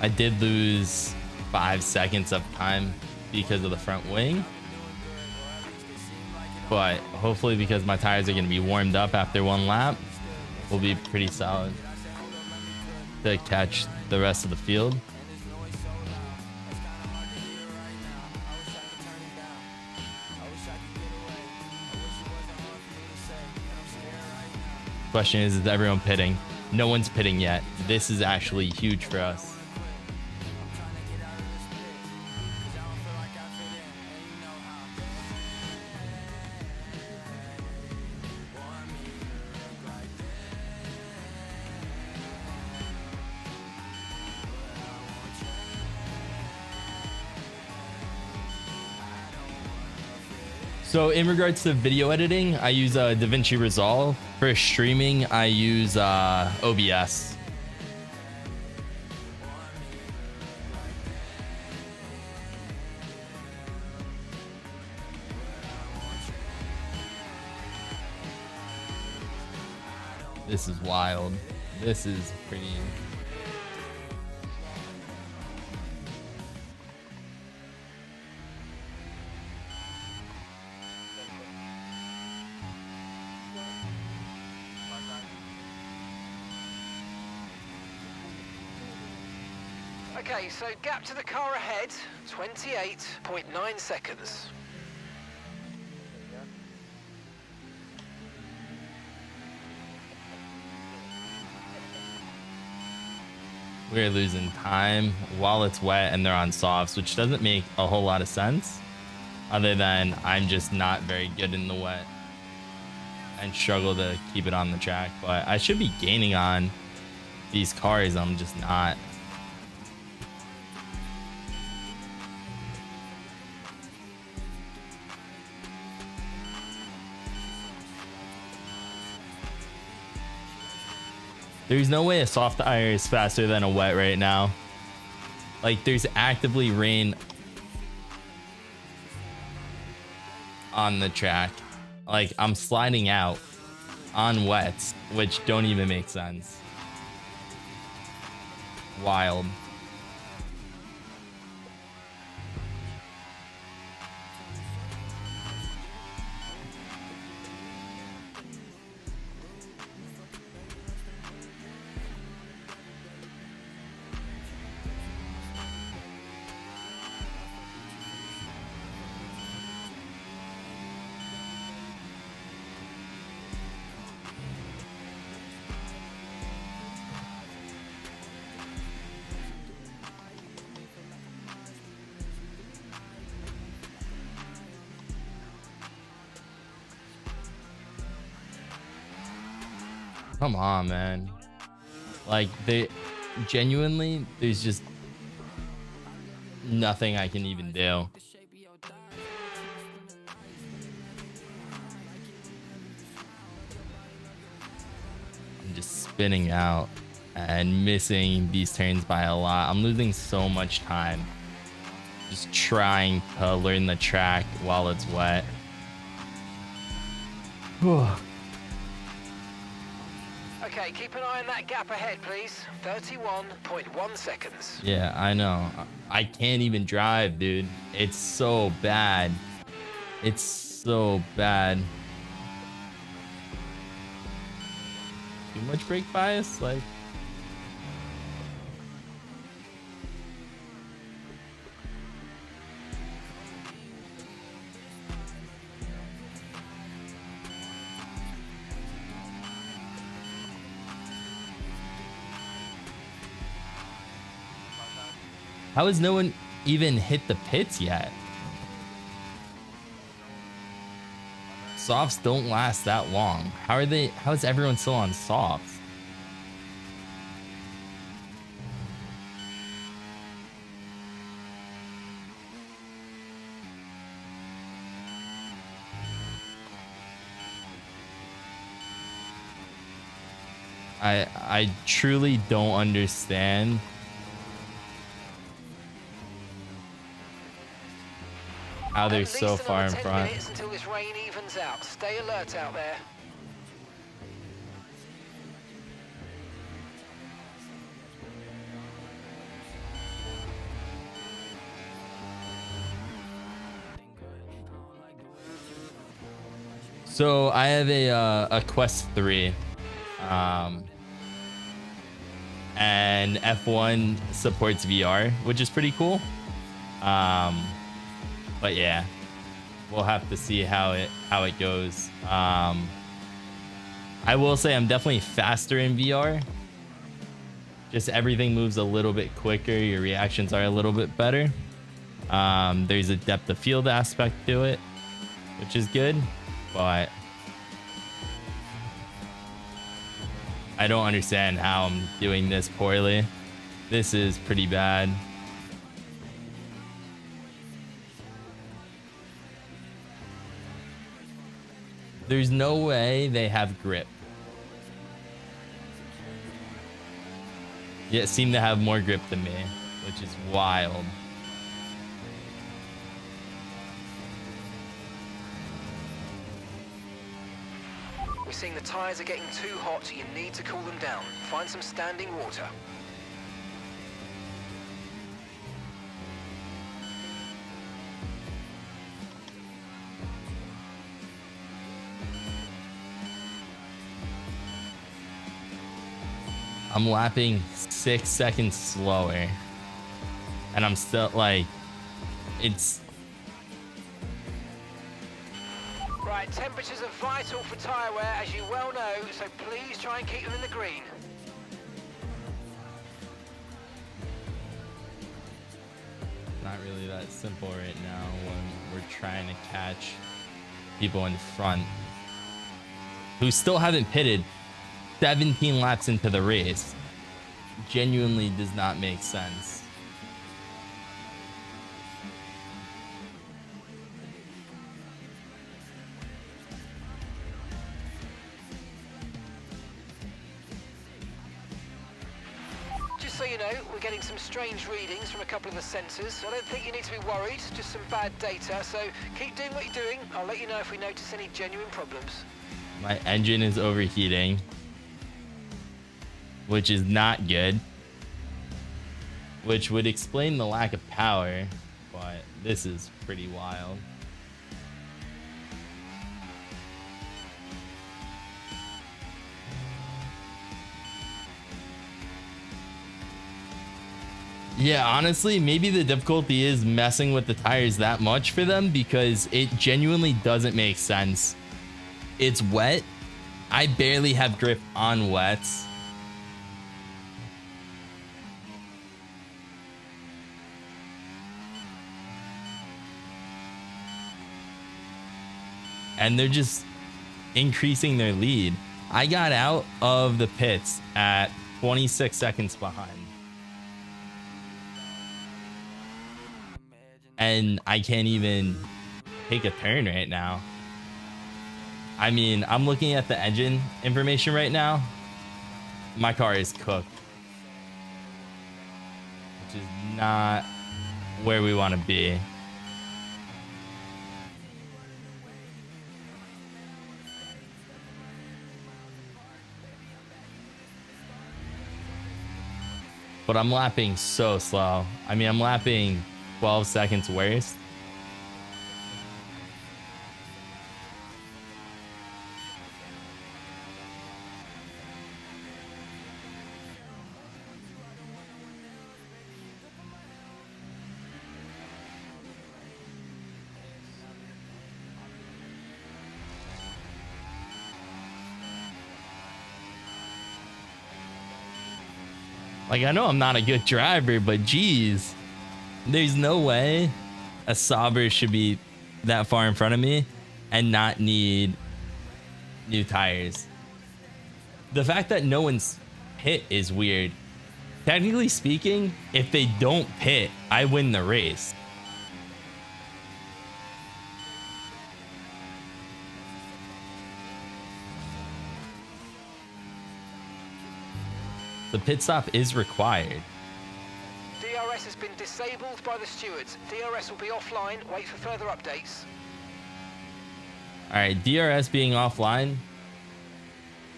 I did lose 5 seconds of time because of the front wing, but hopefully because my tires are gonna be warmed up after one lap, we'll be pretty solid to catch the rest of the field. Question is everyone pitting? No one's pitting yet. This is actually huge for us. So in regards to video editing, I use DaVinci Resolve. For streaming, I use OBS. This is wild. This is pretty... Okay, so gap to the car ahead, 28.9 seconds. We're losing time while it's wet and they're on softs, which doesn't make a whole lot of sense, other than I'm just not very good in the wet and struggle to keep it on the track. But I should be gaining on these cars. I'm just not. There's no way a soft tire is faster than a wet right now. Like, there's actively rain on the track. Like, I'm sliding out on wets, which don't even make sense. Wild. Come on, man. Like, they genuinely, there's just nothing I can even do. I'm just spinning out and missing these turns by a lot. I'm losing so much time just trying to learn the track while it's wet. Okay, keep an eye on that gap ahead, please. 31.1 seconds. Yeah, I know. I can't even drive, dude. It's so bad. It's so bad. Too much brake bias? Like... How has no one even hit the pits yet? Softs don't last that long. How is everyone still on softs? I truly don't understand. How they're so far in front. Until this rain evens out. Stay alert out there. So I have a Quest 3, and F1 supports VR, which is pretty cool. But yeah, we'll have to see how it goes. I will say I'm definitely faster in VR. Just everything moves a little bit quicker. Your reactions are a little bit better. There's a depth of field aspect to it, which is good, but I don't understand how I'm doing this poorly. This is pretty bad. There's no way they have grip. Yet seem to have more grip than me, which is wild. We're seeing the tyres are getting too hot. You need to cool them down. Find some standing water. I'm lapping 6 seconds slower and I'm still like, it's Right, temperatures are vital for tyre wear, as you well know, so please try and keep them in the green. not really that simple right now when we're trying to catch people in front who still haven't pitted 17 laps into the race. Genuinely does not make sense. Just so you know, we're getting some strange readings from a couple of the sensors. I don't think you need to be worried, just some bad data, so keep doing what you're doing. I'll let you know if we notice any genuine problems. My engine is overheating, which is not good, which would explain the lack of power, but this is pretty wild. Yeah, honestly, maybe the difficulty is messing with the tires that much for them, because it genuinely doesn't make sense. It's wet. I barely have grip on wets. And they're just increasing their lead. I got out of the pits at 26 seconds behind. And I can't even take a turn right now. I mean, I'm looking at the engine information right now. My car is cooked, which is not where we want to be. But I'm lapping so slow. I mean, I'm lapping 12 seconds worse. Like, I know I'm not a good driver, but geez, there's no way a Sauber should be that far in front of me and not need new tires. The fact that no one's pit is weird. Technically speaking, if they don't pit, I win the race. The pit stop is required. DRS has been disabled by the stewards. DRS will be offline. Wait for further updates. All right, DRS being offline.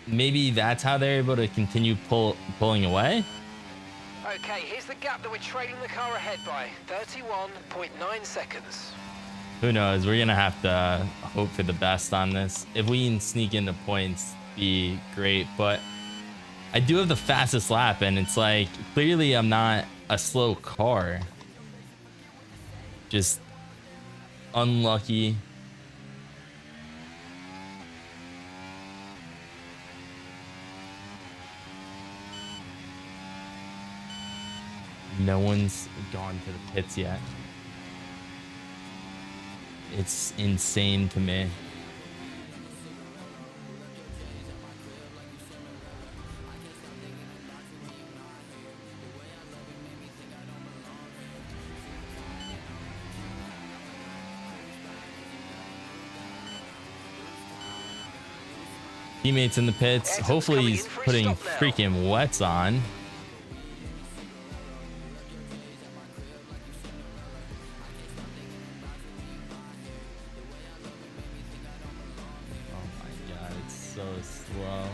Maybe that's how they're able to continue pulling away. Okay, here's the gap that we're trailing the car ahead by. 31.9 seconds. Who knows? We're gonna have to hope for the best on this. If we can sneak into points, be great. But I do have the fastest lap, and it's like, clearly I'm not a slow car. Just unlucky. No one's gone to the pits yet. It's insane to me. Teammates in the pits. Hopefully he's putting freaking wets on. Oh my god, it's so slow.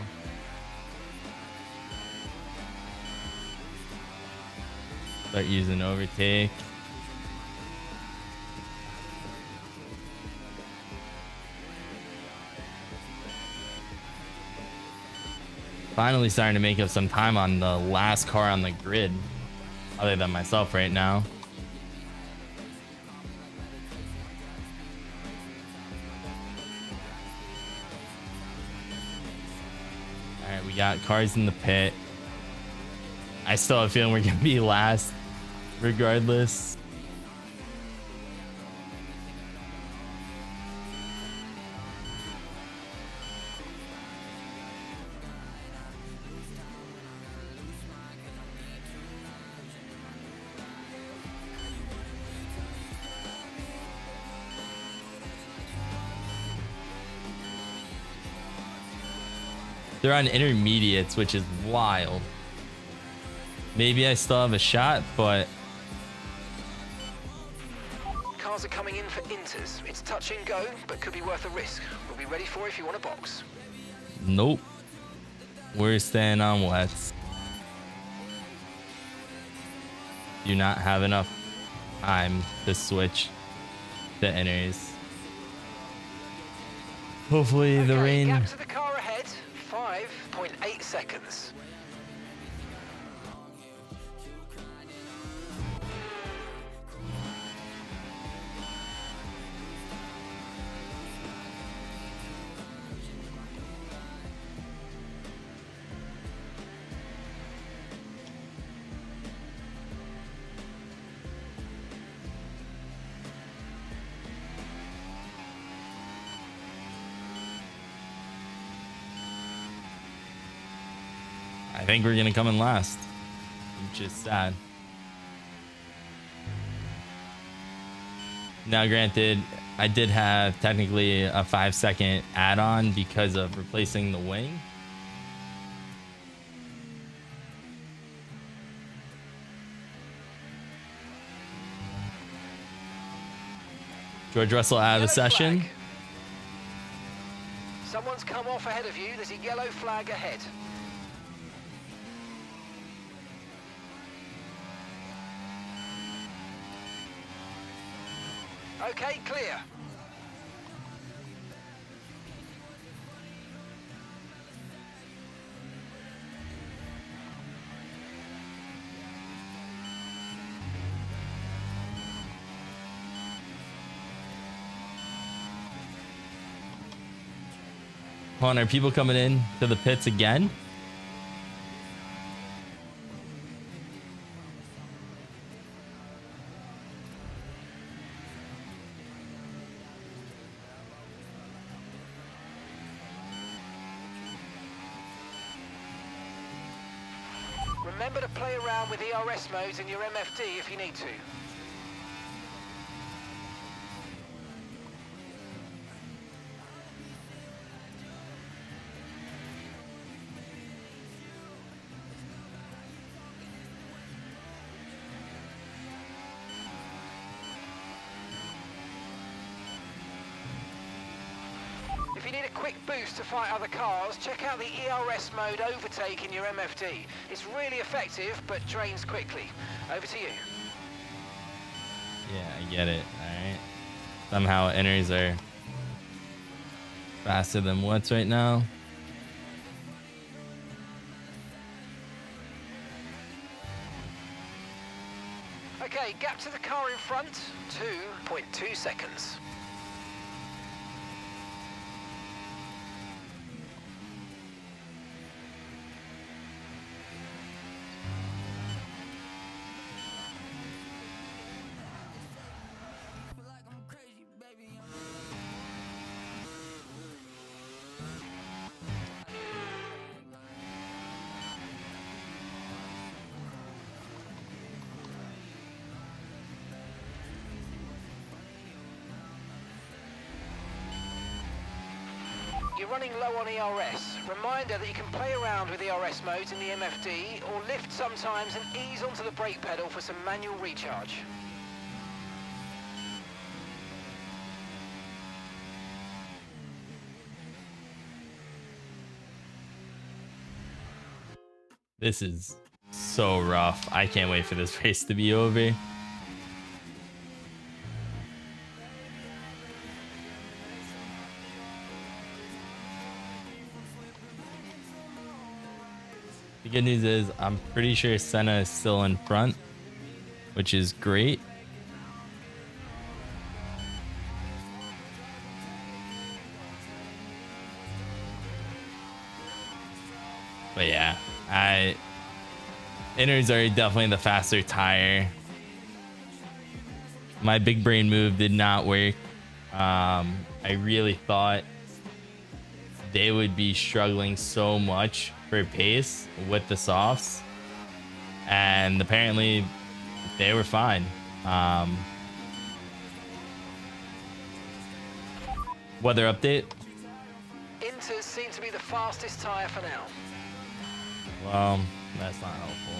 Start using overtake. Finally starting to make up some time on the last car on the grid, other than myself right now. We got cars in the pit. I still have a feeling we're gonna be last regardless. They're on intermediates, which is wild. Maybe I still have a shot, but Cars are coming in for inters. It's touch and go, but could be worth a risk. We'll be ready for it if you want a box. nope. We're staying on wets. Do not have enough time to switch to inners. Hopefully the Okay, rain. gap to the car ahead, 5.8 seconds. I think we're gonna come in last, which is sad. Now, granted, I did have technically a 5-second add-on because of replacing the wing. George Russell out of the Yellow session. flag. Someone's come off ahead of you. There's a yellow flag ahead. Okay, clear. Hold on, are people coming in to the pits again? Remember to play around with ERS modes in your MFD if you need to. If you need a quick boost to fight other cars, check out the ERS mode overtake in your MFD. It's really effective, but drains quickly. Over to you. Yeah, I get it. Alright. Somehow inners are faster than wets right now. Okay, gap to the car in front, 2.2 seconds. You're running low on ERS. Reminder that you can play around with ERS modes in the MFD or lift sometimes and ease onto the brake pedal for some manual recharge. This is so rough. I can't wait for this race to be over. The good news is I'm pretty sure Senna is still in front, which is great. But yeah, inners are definitely the faster tire. My big brain move did not work. I really thought they would be struggling so much for pace with the softs, and apparently they were fine. Weather update. Inters seem to be the fastest tyre for now. Well, that's not helpful.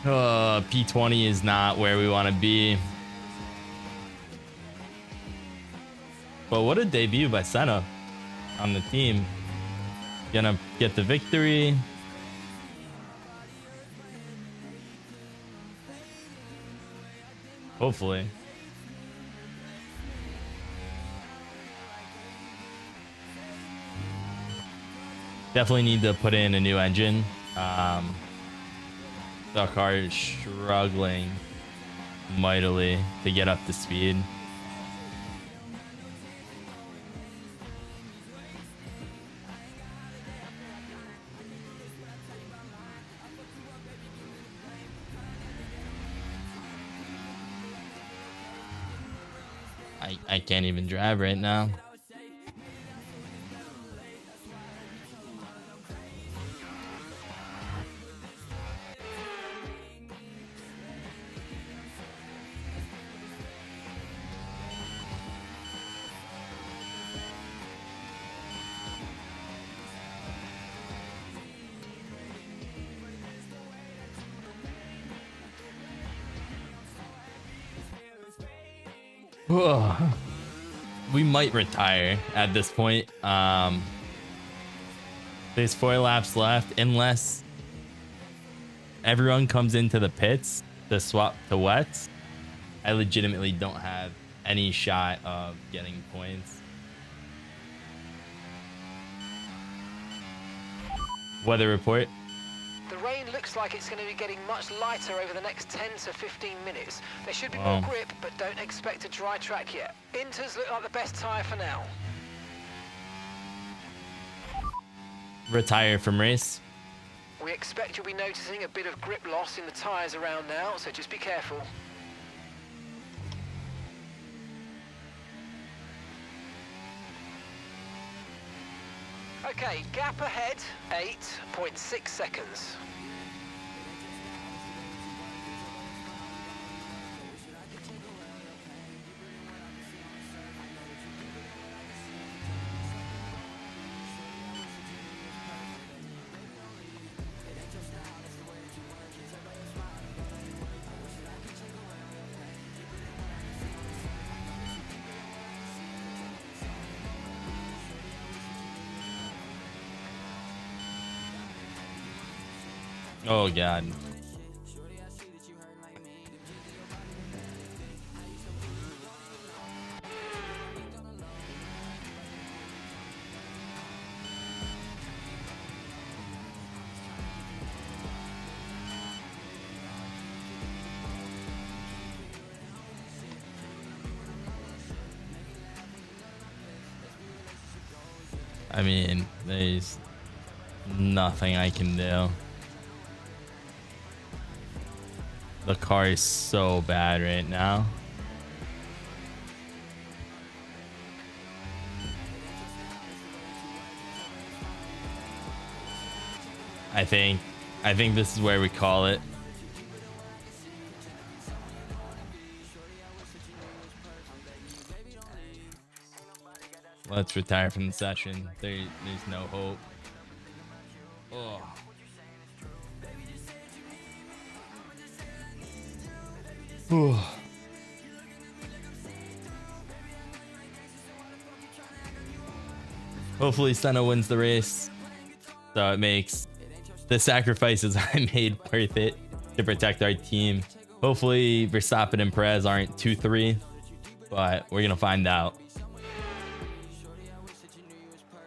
P20 is not where we want to be. But what a debut by Senna on the team. Gonna get the victory. Hopefully. Definitely need to put in a new engine. The car is struggling mightily to get up to speed. I can't even drive right now. We might retire at this point. There's 4 laps left, unless everyone comes into the pits to swap to wets. I legitimately don't have any shot of getting points. Weather report. The rain looks like it's going to be getting much lighter over the next 10 to 15 minutes. There should be more grip, but don't expect a dry track yet. Inters look like the best tyre for now. Retire from race. We expect you'll be noticing a bit of grip loss in the tyres around now, so just be careful. Okay, gap ahead, 8.6 seconds. Oh god. I mean, there's nothing I can do. The car is so bad right now. I think this is where we call it. Let's retire from the session. There's no hope. Oh. Hopefully Senna wins the race, so it makes the sacrifices I made worth it to protect our team. Hopefully Verstappen and Perez aren't 2-3, but we're gonna find out.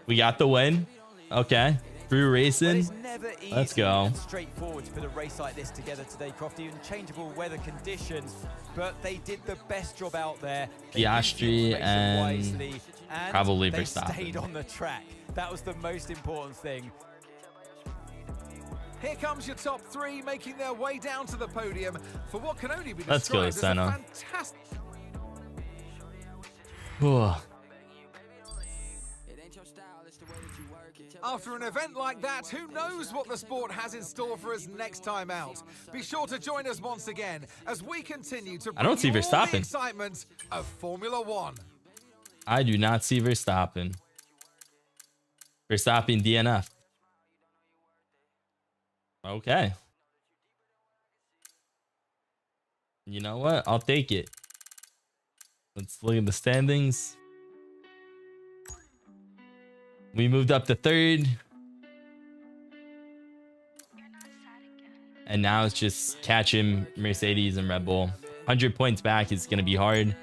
We got the win. Okay. Through racing. It's never easy Let's go. and straightforward to put a race like this together today, Crofty, in changeable weather conditions, but they did the best job out there. They used the Piastri information and wisely, and probably they Verstappen. stayed on the track. That was the most important thing. Here comes your top three, making their way down to the podium for what can only be Let's go, described as a Senna. fantastic. After an event like that, who knows what the sport has in store for us next time out? Be sure to join us once again as we continue to bring I don't see you all Verstappen. the excitement of Formula One. I do not see Verstappen. Verstappen DNF. Okay. You know what? I'll take it. Let's look at the standings. We moved up to third. And now it's just catching Mercedes and Red Bull. 100 points back is going to be hard.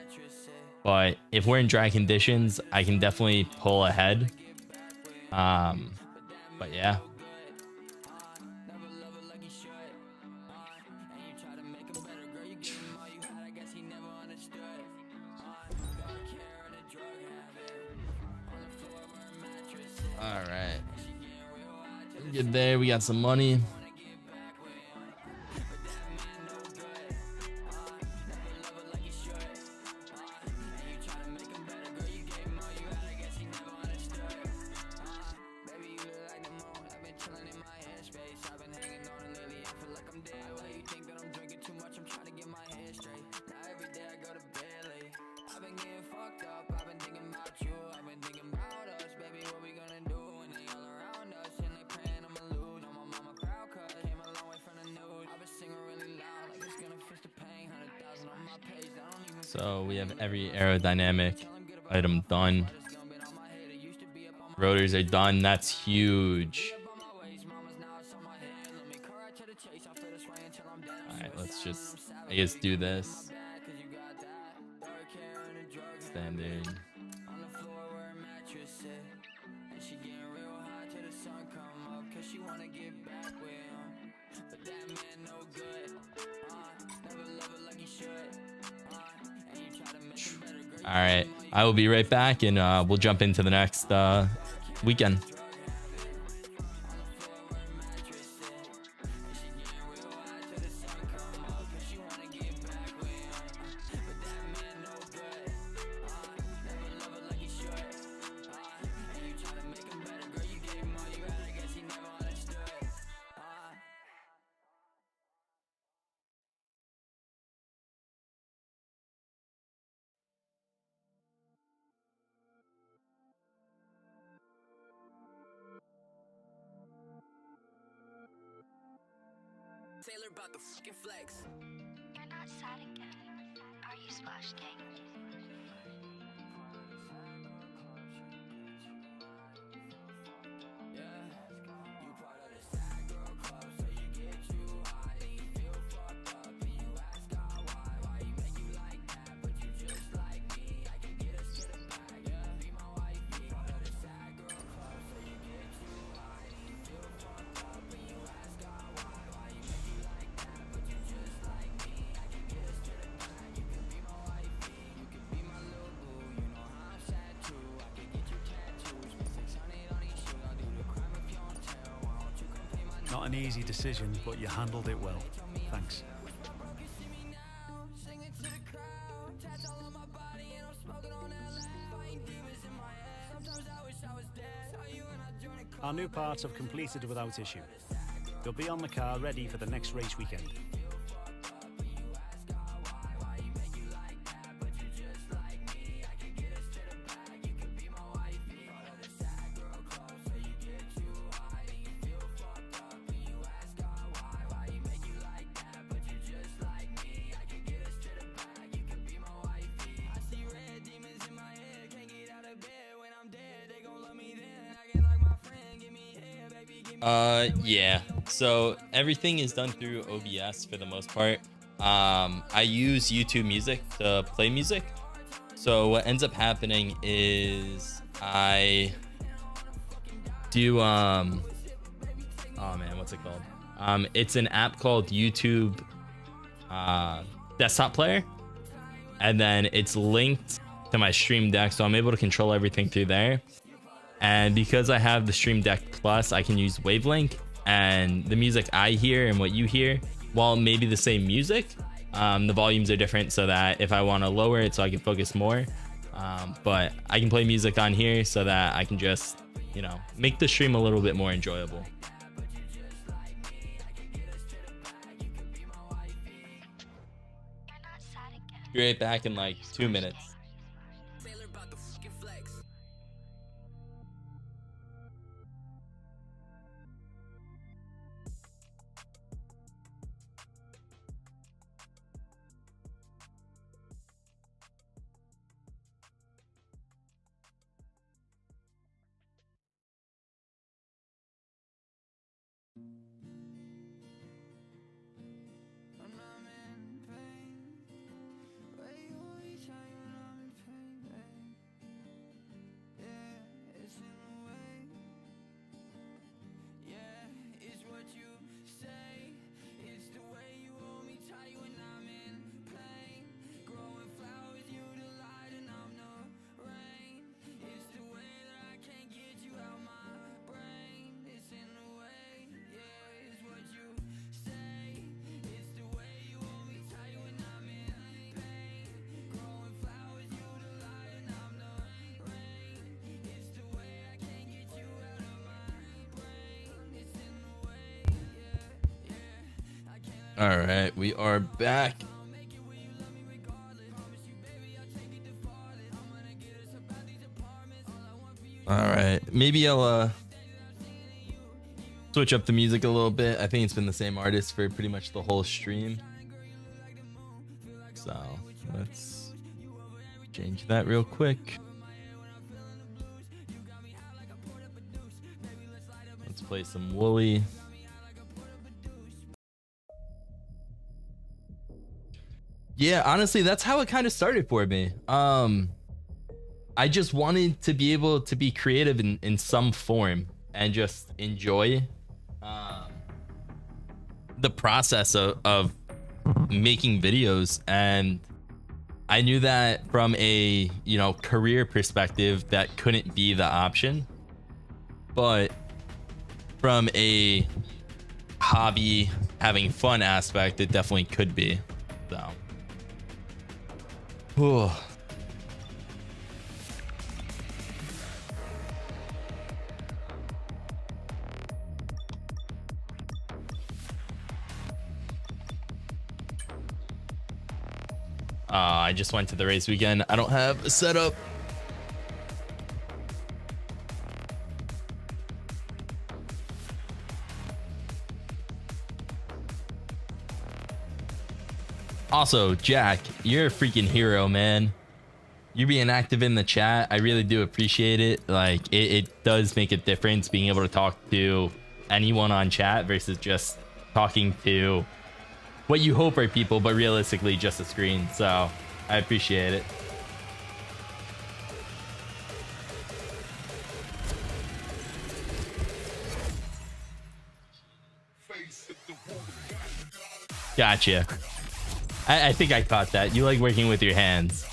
But if we're in dry conditions, I can definitely pull ahead. But yeah. All right. Get there. We got some money. So we have every aerodynamic item done. Rotors are done. That's huge. All right, let's just, I guess, do this. Standard. All right, I will be right back, and we'll jump into the next weekend. Taylor about the fucking flex. You're not sad again, are you, Splash Gang? Not an easy decision, but you handled it well. Thanks. Our new parts have completed without issue. They'll be on the car ready for the next race weekend. Yeah, so everything is done through OBS for the most part. I use YouTube Music to play music. So what ends up happening is I do oh man, what's it called? It's an app called YouTube desktop player, and then it's linked to my Stream Deck, so I'm able to control everything through there. And because I have the Stream Deck Plus, I can use Wavelink, and the music I hear and what you hear, while maybe the same music, the volumes are different, so that if I want to lower it so I can focus more, but I can play music on here so that I can just, you know, make the stream a little bit more enjoyable. Be right back in like 2 minutes. All right, we are back. All right, maybe I'll switch up the music a little bit. I think it's been the same artist for pretty much the whole stream. So let's change that real quick. Let's play some Wooly. Yeah, honestly, that's how it kind of started for me. I just wanted to be able to be creative in some form and just enjoy the process of making videos. And I knew that from a, you know, career perspective, that couldn't be the option. But from a hobby, having fun aspect, it definitely could be. So. Whew. I just went to the race weekend. I don't have a setup. Also, Jack, you're a freaking hero, man. You being active in the chat, I really do appreciate it. Like, it does make a difference being able to talk to anyone on chat versus just talking to what you hope are people, but realistically just a screen. So I appreciate it. Gotcha. I think I caught that. You like working with your hands.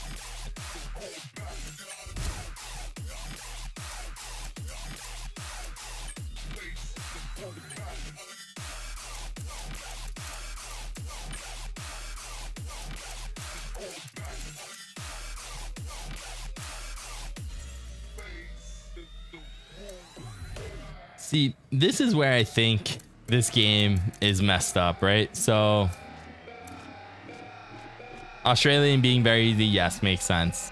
See, this is where I think this game is messed up, right? So Australian being very easy, yes, makes sense.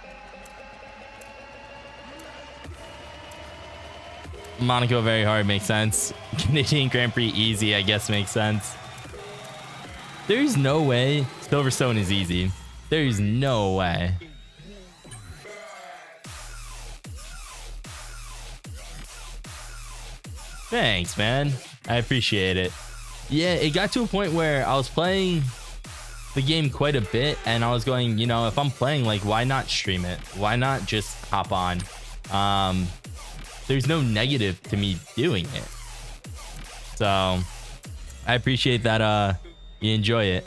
Monaco very hard, makes sense. Canadian Grand Prix easy, I guess, makes sense. There's no way Silverstone is easy. There's no way. Thanks, man. I appreciate it. Yeah, it got to a point where I was playing the game quite a bit, and I was going, you know, if I'm playing, like, why not stream it? Why not just hop on? there's no negative to me doing it. So I appreciate that you enjoy it.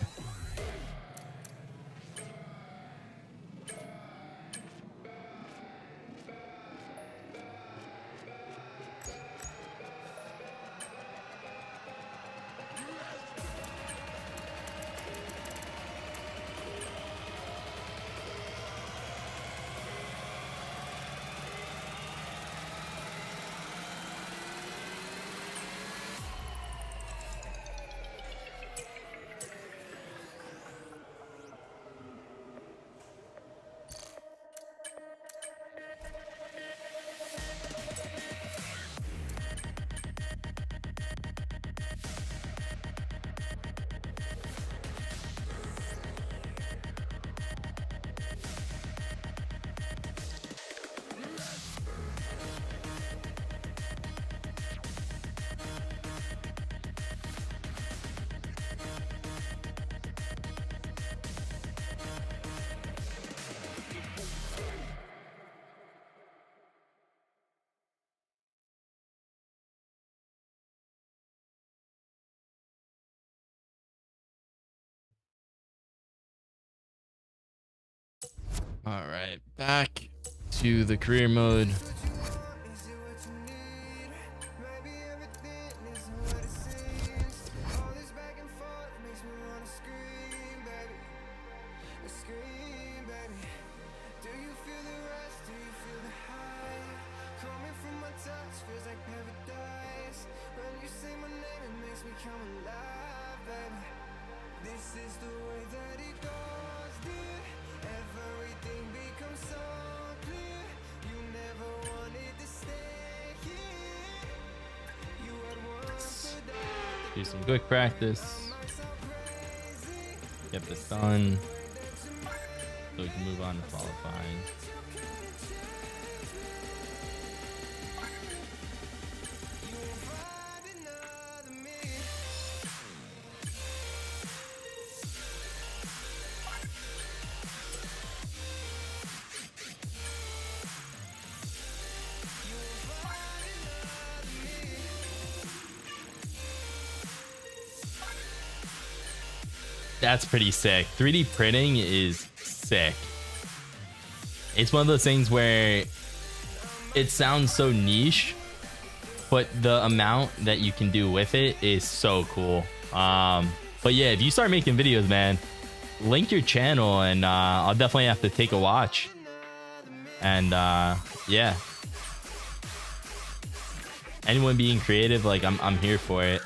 All right, back to the career mode. Do some quick practice. Get this done so we can move on to qualifying. That's pretty sick. 3D printing is sick. It's one of those things where it sounds so niche, but the amount that you can do with it is so cool. But yeah, if you start making videos, man, link your channel and I'll definitely have to take a watch. And yeah, anyone being creative, like I'm here for it.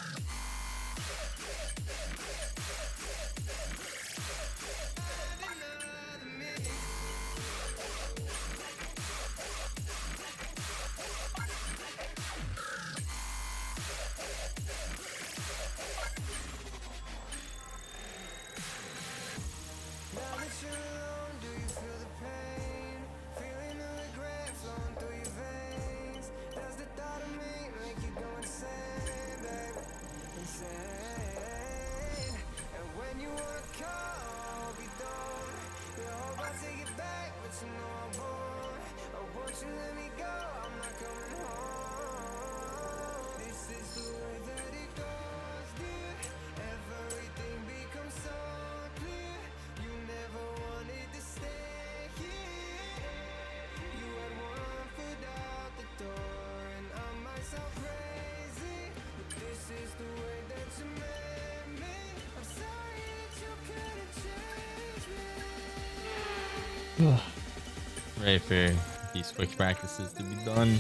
Ready for these quick practices to be done.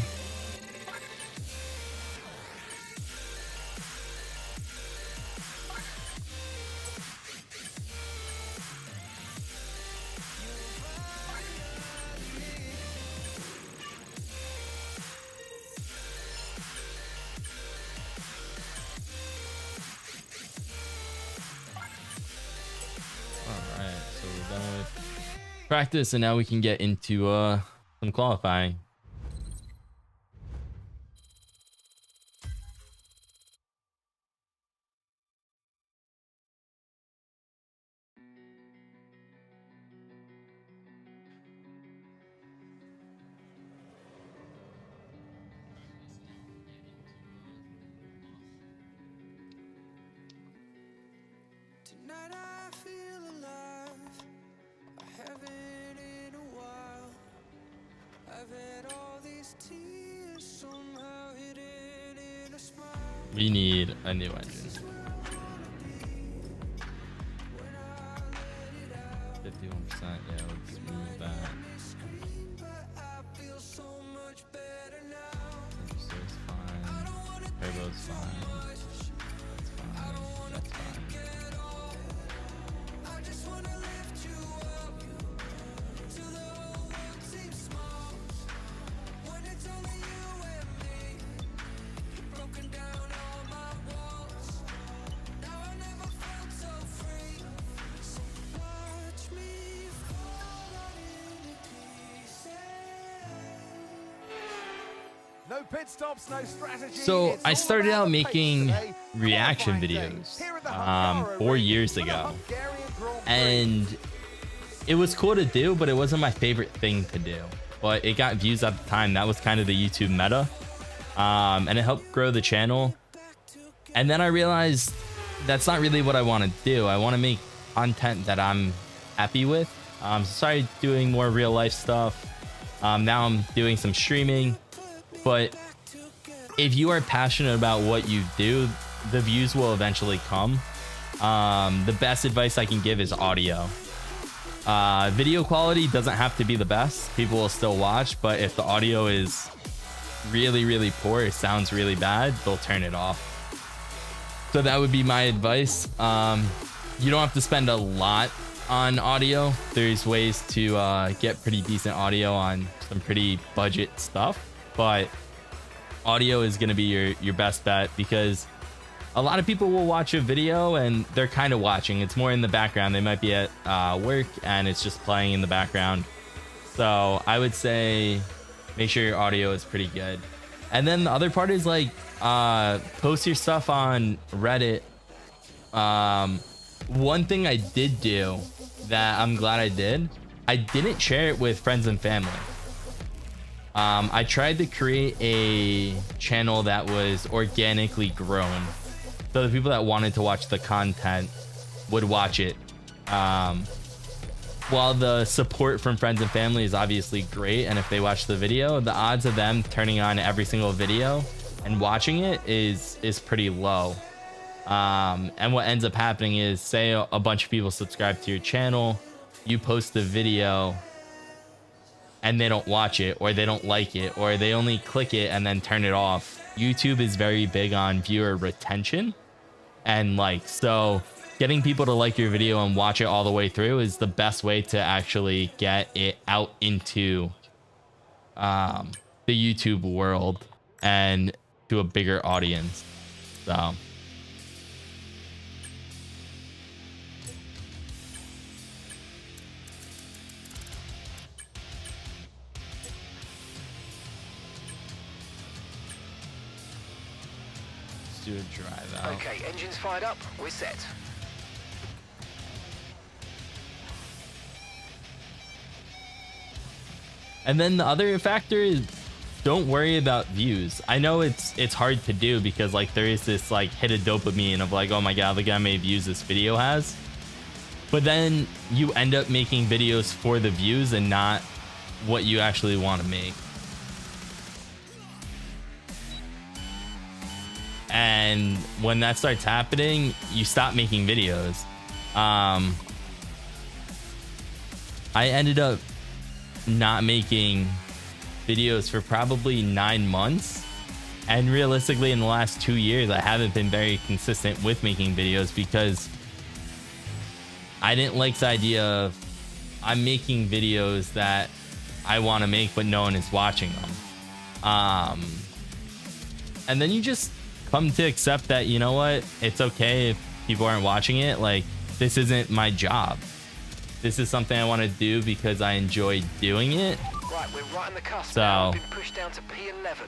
Practice, and now we can get into some qualifying. Tonight I feel alive. I haven't in a while. I've had all these tears somehow hidden in a smile. We need a new engine. 51%, yeah, let's move that. Register's fine. Turbo's fine. That's fine. That's fine. No pit stops, no strategy. So It's I all started about out the pace making today. reaction Qualifying day videos here at the Hungaro 4 Ring years for the ago, Hungarian Grand Prix. and it was cool to do, but it wasn't my favorite thing to do. But it got views at the time. That was kind of the YouTube meta, and it helped grow the channel. And then I realized that's not really what I want to do. I want to make content that I'm happy with. So I started doing more real life stuff. Now I'm doing some streaming. But if you are passionate about what you do, the views will eventually come. The best advice I can give is audio. Video quality doesn't have to be the best. People will still watch, but if the audio is really, really poor, it sounds really bad, they'll turn it off. So that would be my advice. You don't have to spend a lot on audio. There's ways to get pretty decent audio on some pretty budget stuff, but audio is going to be your best bet, because a lot of people will watch a video and they're kind of watching. It's more in the background. They might be at work and it's just playing in the background. So I would say make sure your audio is pretty good. And then the other part is like post your stuff on Reddit. One thing I did do that I'm glad I did, I didn't share it with friends and family. I tried to create a channel that was organically grown, so the people that wanted to watch the content would watch it. While the support from friends and family is obviously great, and if they watch the video, the odds of them turning on every single video and watching it is pretty low. And what ends up happening is, say a bunch of people subscribe to your channel, you post the video and they don't watch it, or they don't like it, or they only click it and then turn it off. YouTube is very big on viewer retention, and so getting people to like your video and watch it all the way through is the best way to actually get it out into the YouTube world and to a bigger audience. So do a drive out. Okay, engines fired up, we're set. And then the other factor is, don't worry about views. I know it's hard to do, because there is this hit of dopamine of oh my god, look how many views this video has. But then you end up making videos for the views and not what you actually want to make. And when that starts happening, you stop making videos. I ended up not making videos for probably 9 months, and realistically in the last 2 years I haven't been very consistent with making videos, because I didn't like the idea of I'm making videos that I want to make but no one is watching them. And then you just come to accept that, you know what, it's okay if people aren't watching it. This isn't my job. This is something I want to do because I enjoy doing it. Right, we're right on the cusp So now. We've been pushed down to P11.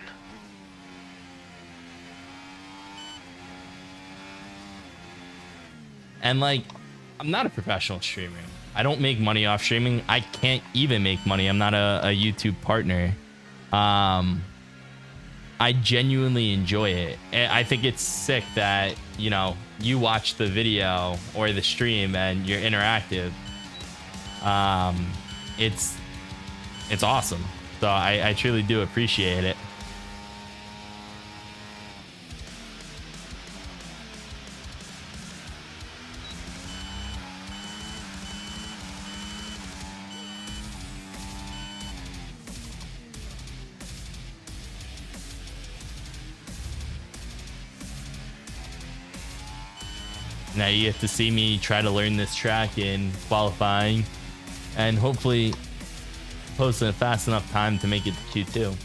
And I'm not a professional streamer. I don't make money off streaming. I can't even make money. I'm not a YouTube partner. I genuinely enjoy it. And I think it's sick that, you know, you watch the video or the stream and you're interactive. It's awesome. So I truly do appreciate it. Now you get to see me try to learn this track in qualifying and hopefully post in a fast enough time to make it to Q2.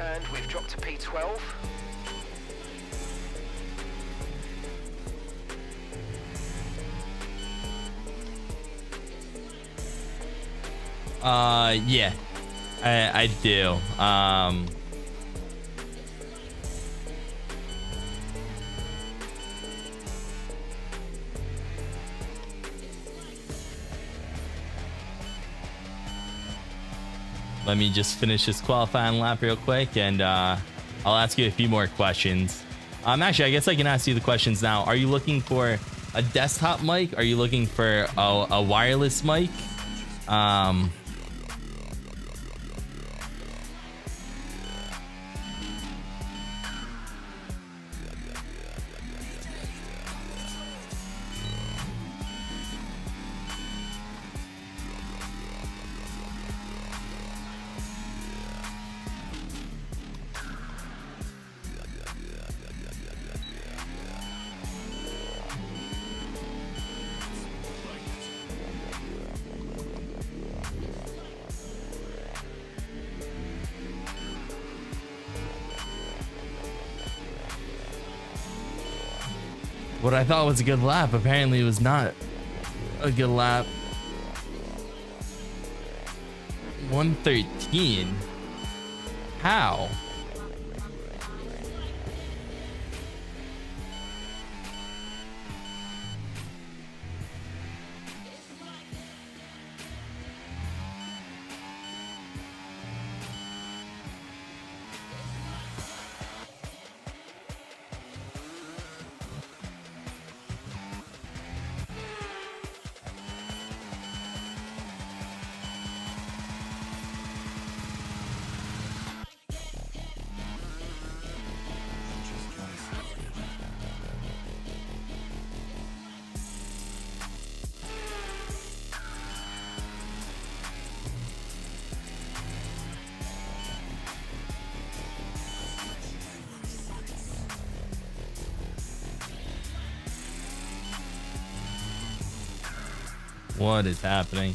And we've dropped to P12. Yeah, I do. Let me just finish this qualifying lap real quick, and I'll ask you a few more questions. Actually, I guess I can ask you the questions now. Are you looking for a desktop mic? Are you looking for a wireless mic? What I thought was a good lap apparently was not a good lap. 113. How? What is happening?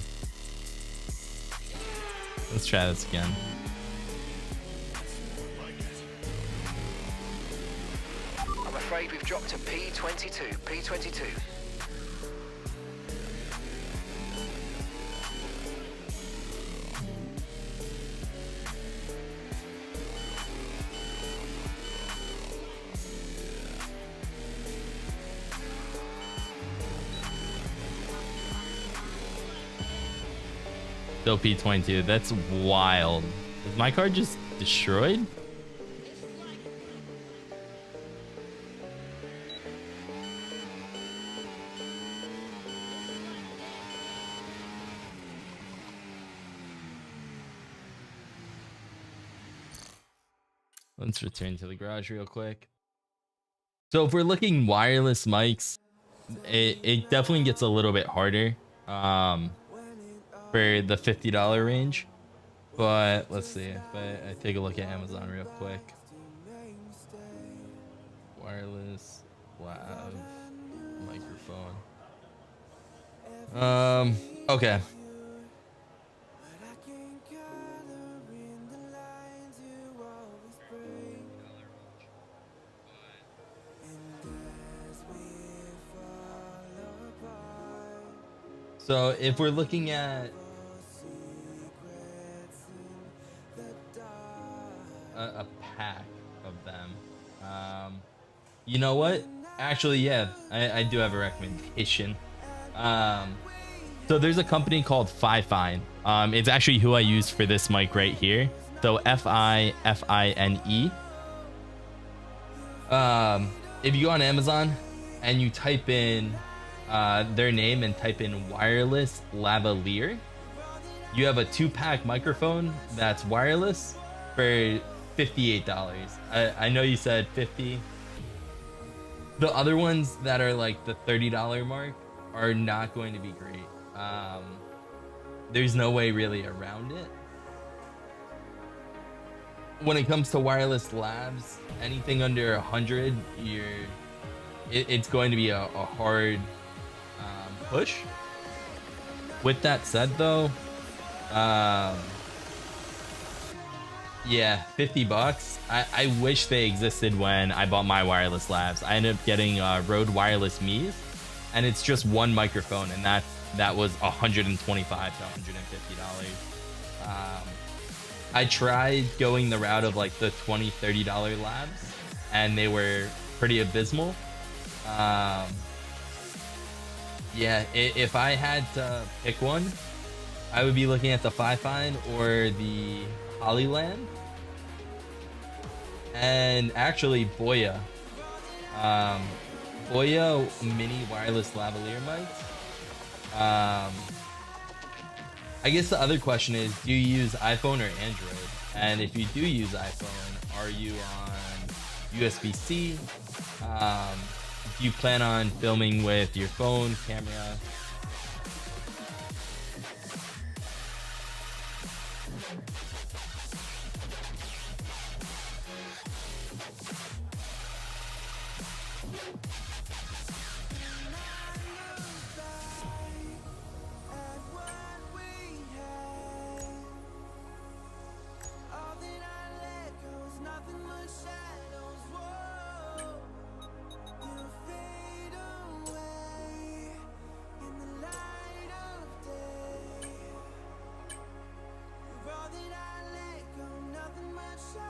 Let's try this again. I'm afraid we've dropped to P22. P22. Still P22. That's wild. Is my car just destroyed? Let's return to the garage real quick. So if we're looking wireless mics, it definitely gets a little bit harder for the $50 range. But let's see if I take a look at Amazon real quick. Wireless lav microphone. Okay. So if we're looking at a pack of them, you know what? Actually, yeah, I do have a recommendation. So there's a company called FiFine. It's actually who I use for this mic right here. So FiFine. If you go on Amazon and you type in their name and type in wireless lavalier, you have a 2-pack microphone that's wireless for $58. I know you said 50. The other ones that are like the $30 mark are not going to be great. There's no way really around it. When it comes to wireless labs, anything under 100, it's going to be a hard push. With that said, though, yeah, $50. I wish they existed when I bought my wireless labs. I ended up getting Rode Wireless Me's, and it's just one microphone, and that was $125 to $150. I tried going the route of like the $20, $30 labs, and they were pretty abysmal. Yeah, if I had to pick one, I would be looking at the FiFine or the Hollyland, and actually Boya. Boya mini wireless lavalier mics. I guess the other question is, do you use iPhone or Android? And if you do use iPhone, are you on USB-C? Do you plan on filming with your phone, camera?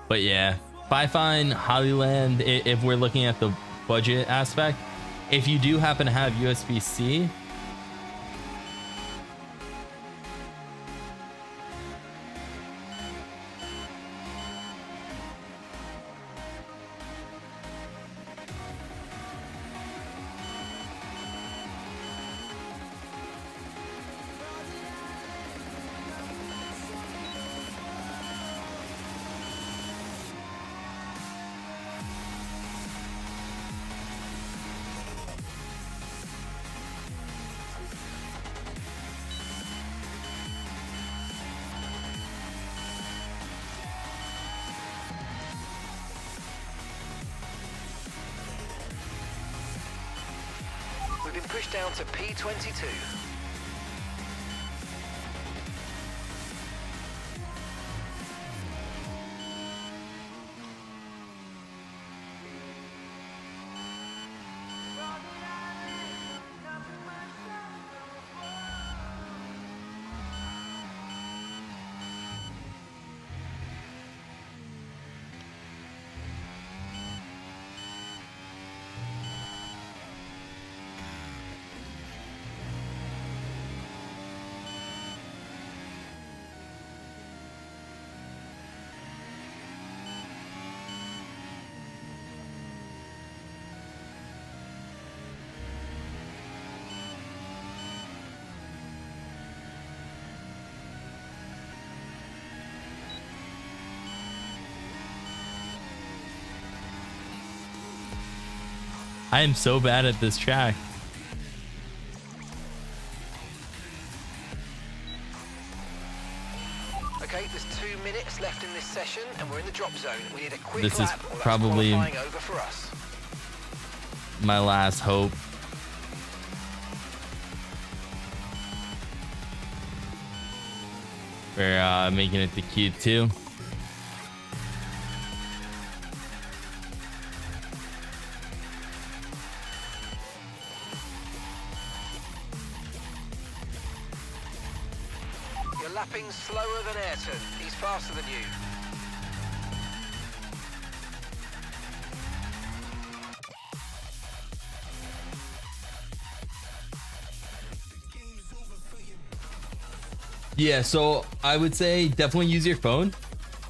But yeah, FiFine, Hollyland, if we're looking at the budget aspect, if you do happen to have USB-C, We've been pushed down to P22. I am so bad at this track. Okay, there's 2 minutes left in this session, and we're in the drop zone. We need a quick This is lap, or that's probably qualifying over for us. my last hope. For making it to Q2. You're lapping slower than Ayrton. He's faster than you. Yeah, so I would say definitely use your phone.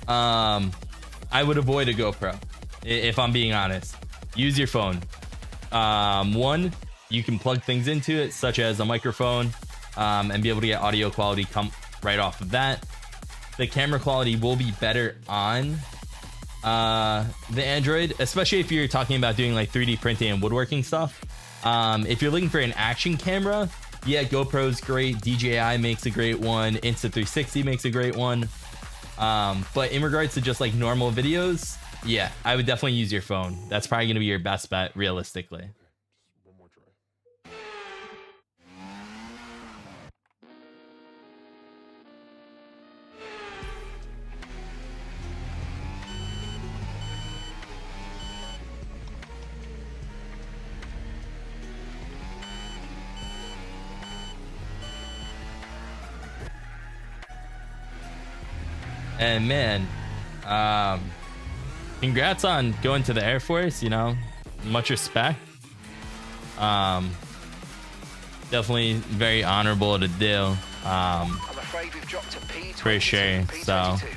I would avoid a GoPro if I'm being honest. Use your phone. One, you can plug things into it, such as a microphone, and be able to get audio quality come right off of that. The camera quality will be better on the Android, especially if you're talking about doing like 3D printing and woodworking stuff. If you're looking for an action camera, yeah, GoPro's great. DJI makes a great one. Insta360 makes a great one. But in regards to just like normal videos, yeah, I would definitely use your phone. That's probably going to be your best bet, realistically. And man, congrats on going to the Air Force, you know, much respect. Definitely very honorable to do. I'm afraid we've dropped to P22. For sure, so. P22.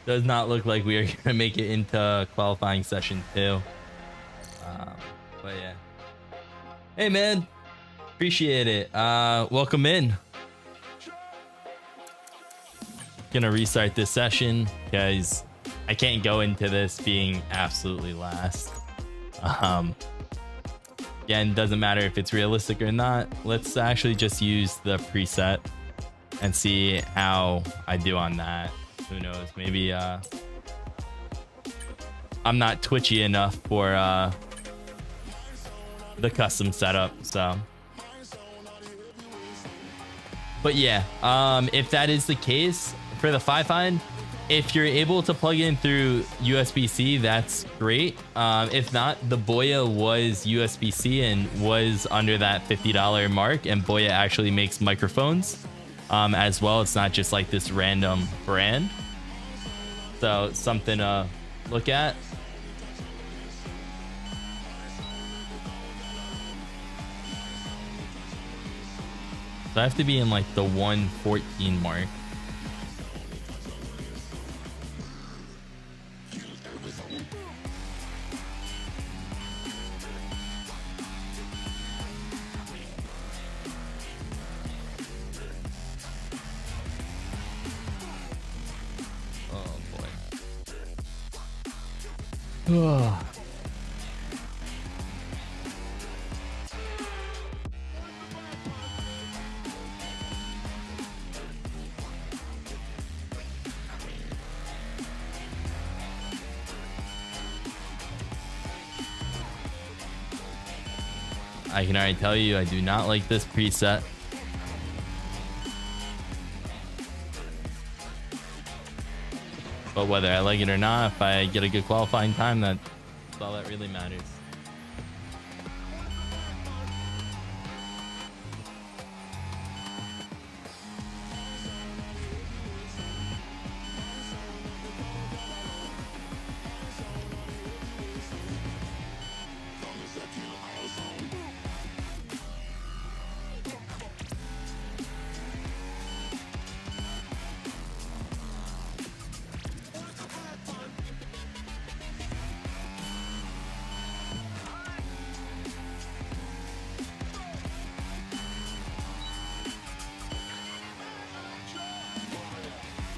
Does not look like we are going to make it into qualifying session 2. But yeah. Hey, man. Appreciate it. Welcome in. Gonna restart this session because I can't go into this being absolutely last. Again, doesn't matter if it's realistic or not. Let's actually just use the preset and see how I do on that. Who knows? Maybe I'm not twitchy enough for the custom setup, so. But yeah, if that is the case for the FiFine, if you're able to plug in through USB-C, that's great. If not, the Boya was USB-C and was under that $50 mark, and Boya actually makes microphones as well. It's not just like this random brand. So something to look at. So I have to be in like the 114 mark. Oh. I can already tell you I do not like this preset. But whether I like it or not, if I get a good qualifying time, that's all that really matters.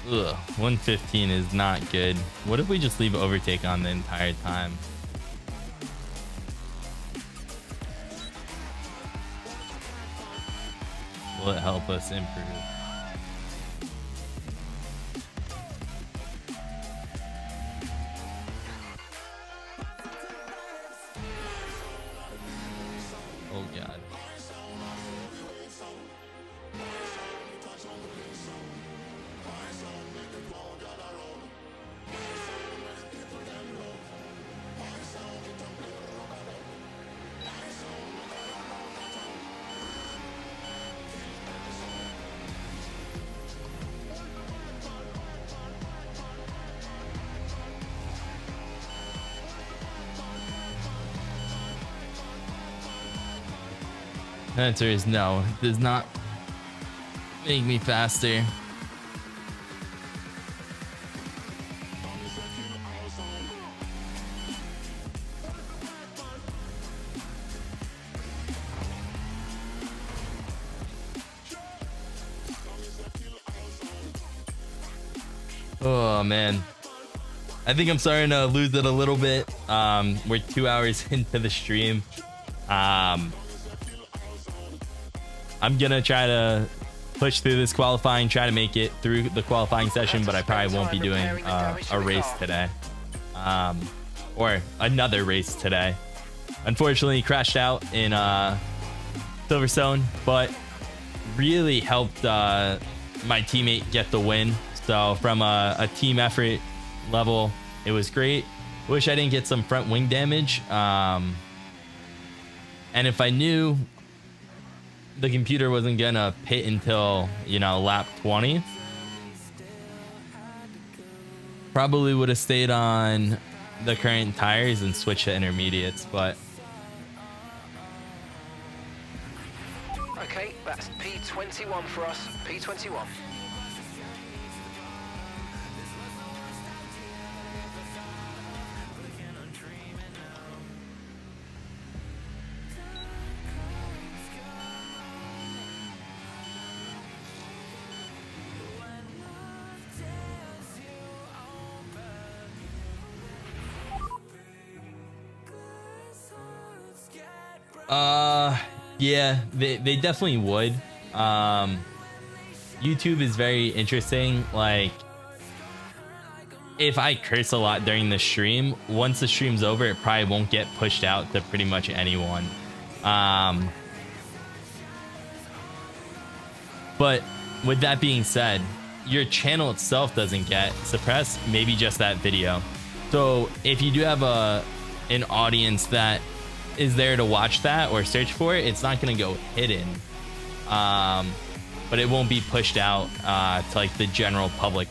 Ugh, 115 is not good. What if we just leave overtake on the entire time? Will it help us improve? Oh God. The answer is no. It does not make me faster. Oh man, I think I'm starting to lose it a little bit. We're 2 hours into the stream. I'm gonna try to push through this qualifying, try to make it through the qualifying session, but I probably won't be doing a race today, or another race today. Unfortunately, crashed out in Silverstone, but really helped my teammate get the win. So from a team effort level, it was great. Wish I didn't get some front wing damage. And if I knew the computer wasn't gonna pit until, you know, lap 20, probably would have stayed on the current tires and switched to intermediates, but Okay, that's P21 for us. P21. yeah, they definitely would. YouTube is very interesting. Like, if I curse a lot during the stream, once the stream's over, it probably won't get pushed out to pretty much anyone. But with that being said, your channel itself doesn't get suppressed, maybe just that video. So if you do have an audience that is there to watch that or search for it, it's not going to go hidden, but it won't be pushed out to like the general public,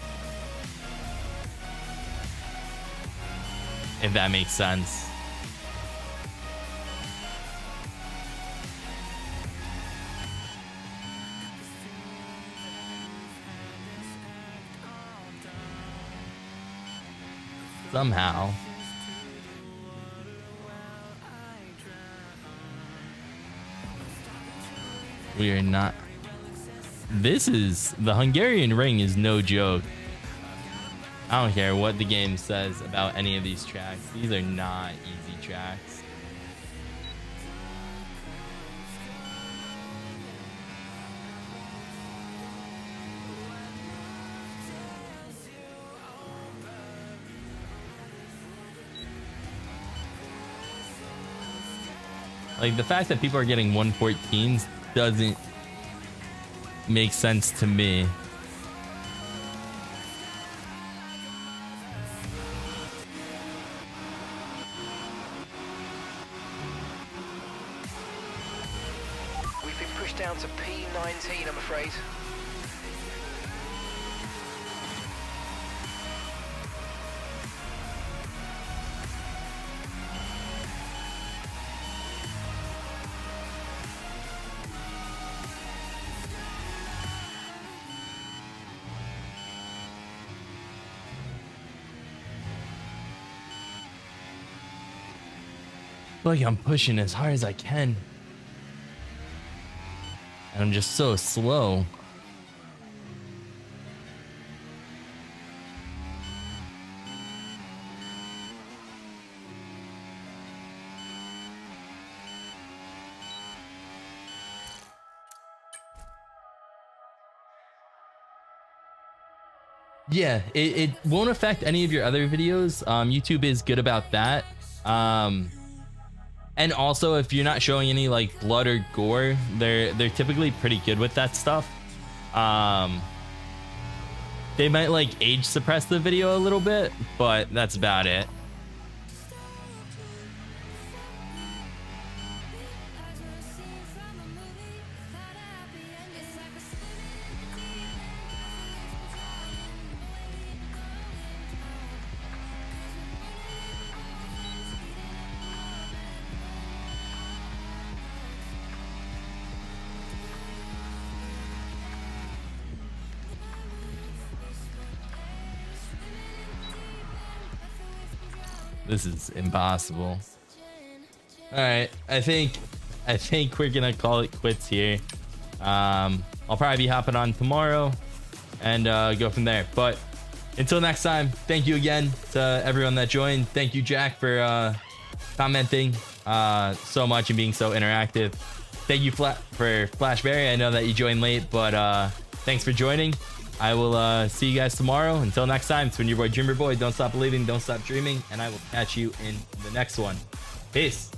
if that makes sense. Somehow. We are not. This is the Hungarian ring is no joke. I don't care what the game says about any of these tracks. These are not easy tracks. Like, the fact that people are getting 114s doesn't make sense to me. We've been pushed down to P19, I'm afraid. Like, I'm pushing as hard as I can, and I'm just so slow. Yeah, it won't affect any of your other videos. YouTube is good about that. And also, if you're not showing any like blood or gore, they're typically pretty good with that stuff. They might like age suppress the video a little bit, but that's about it. This is impossible. All right, I think we're gonna call it quits here. I'll probably be hopping on tomorrow and go from there. But until next time, thank you again to everyone that joined. Thank you, Jack, for commenting so much and being so interactive. Thank you for Flashberry. I know that you joined late, but thanks for joining. I will see you guys tomorrow. Until next time, it's been your boy Dreamer Boy. Don't stop believing, don't stop dreaming, and I will catch you in the next one. Peace.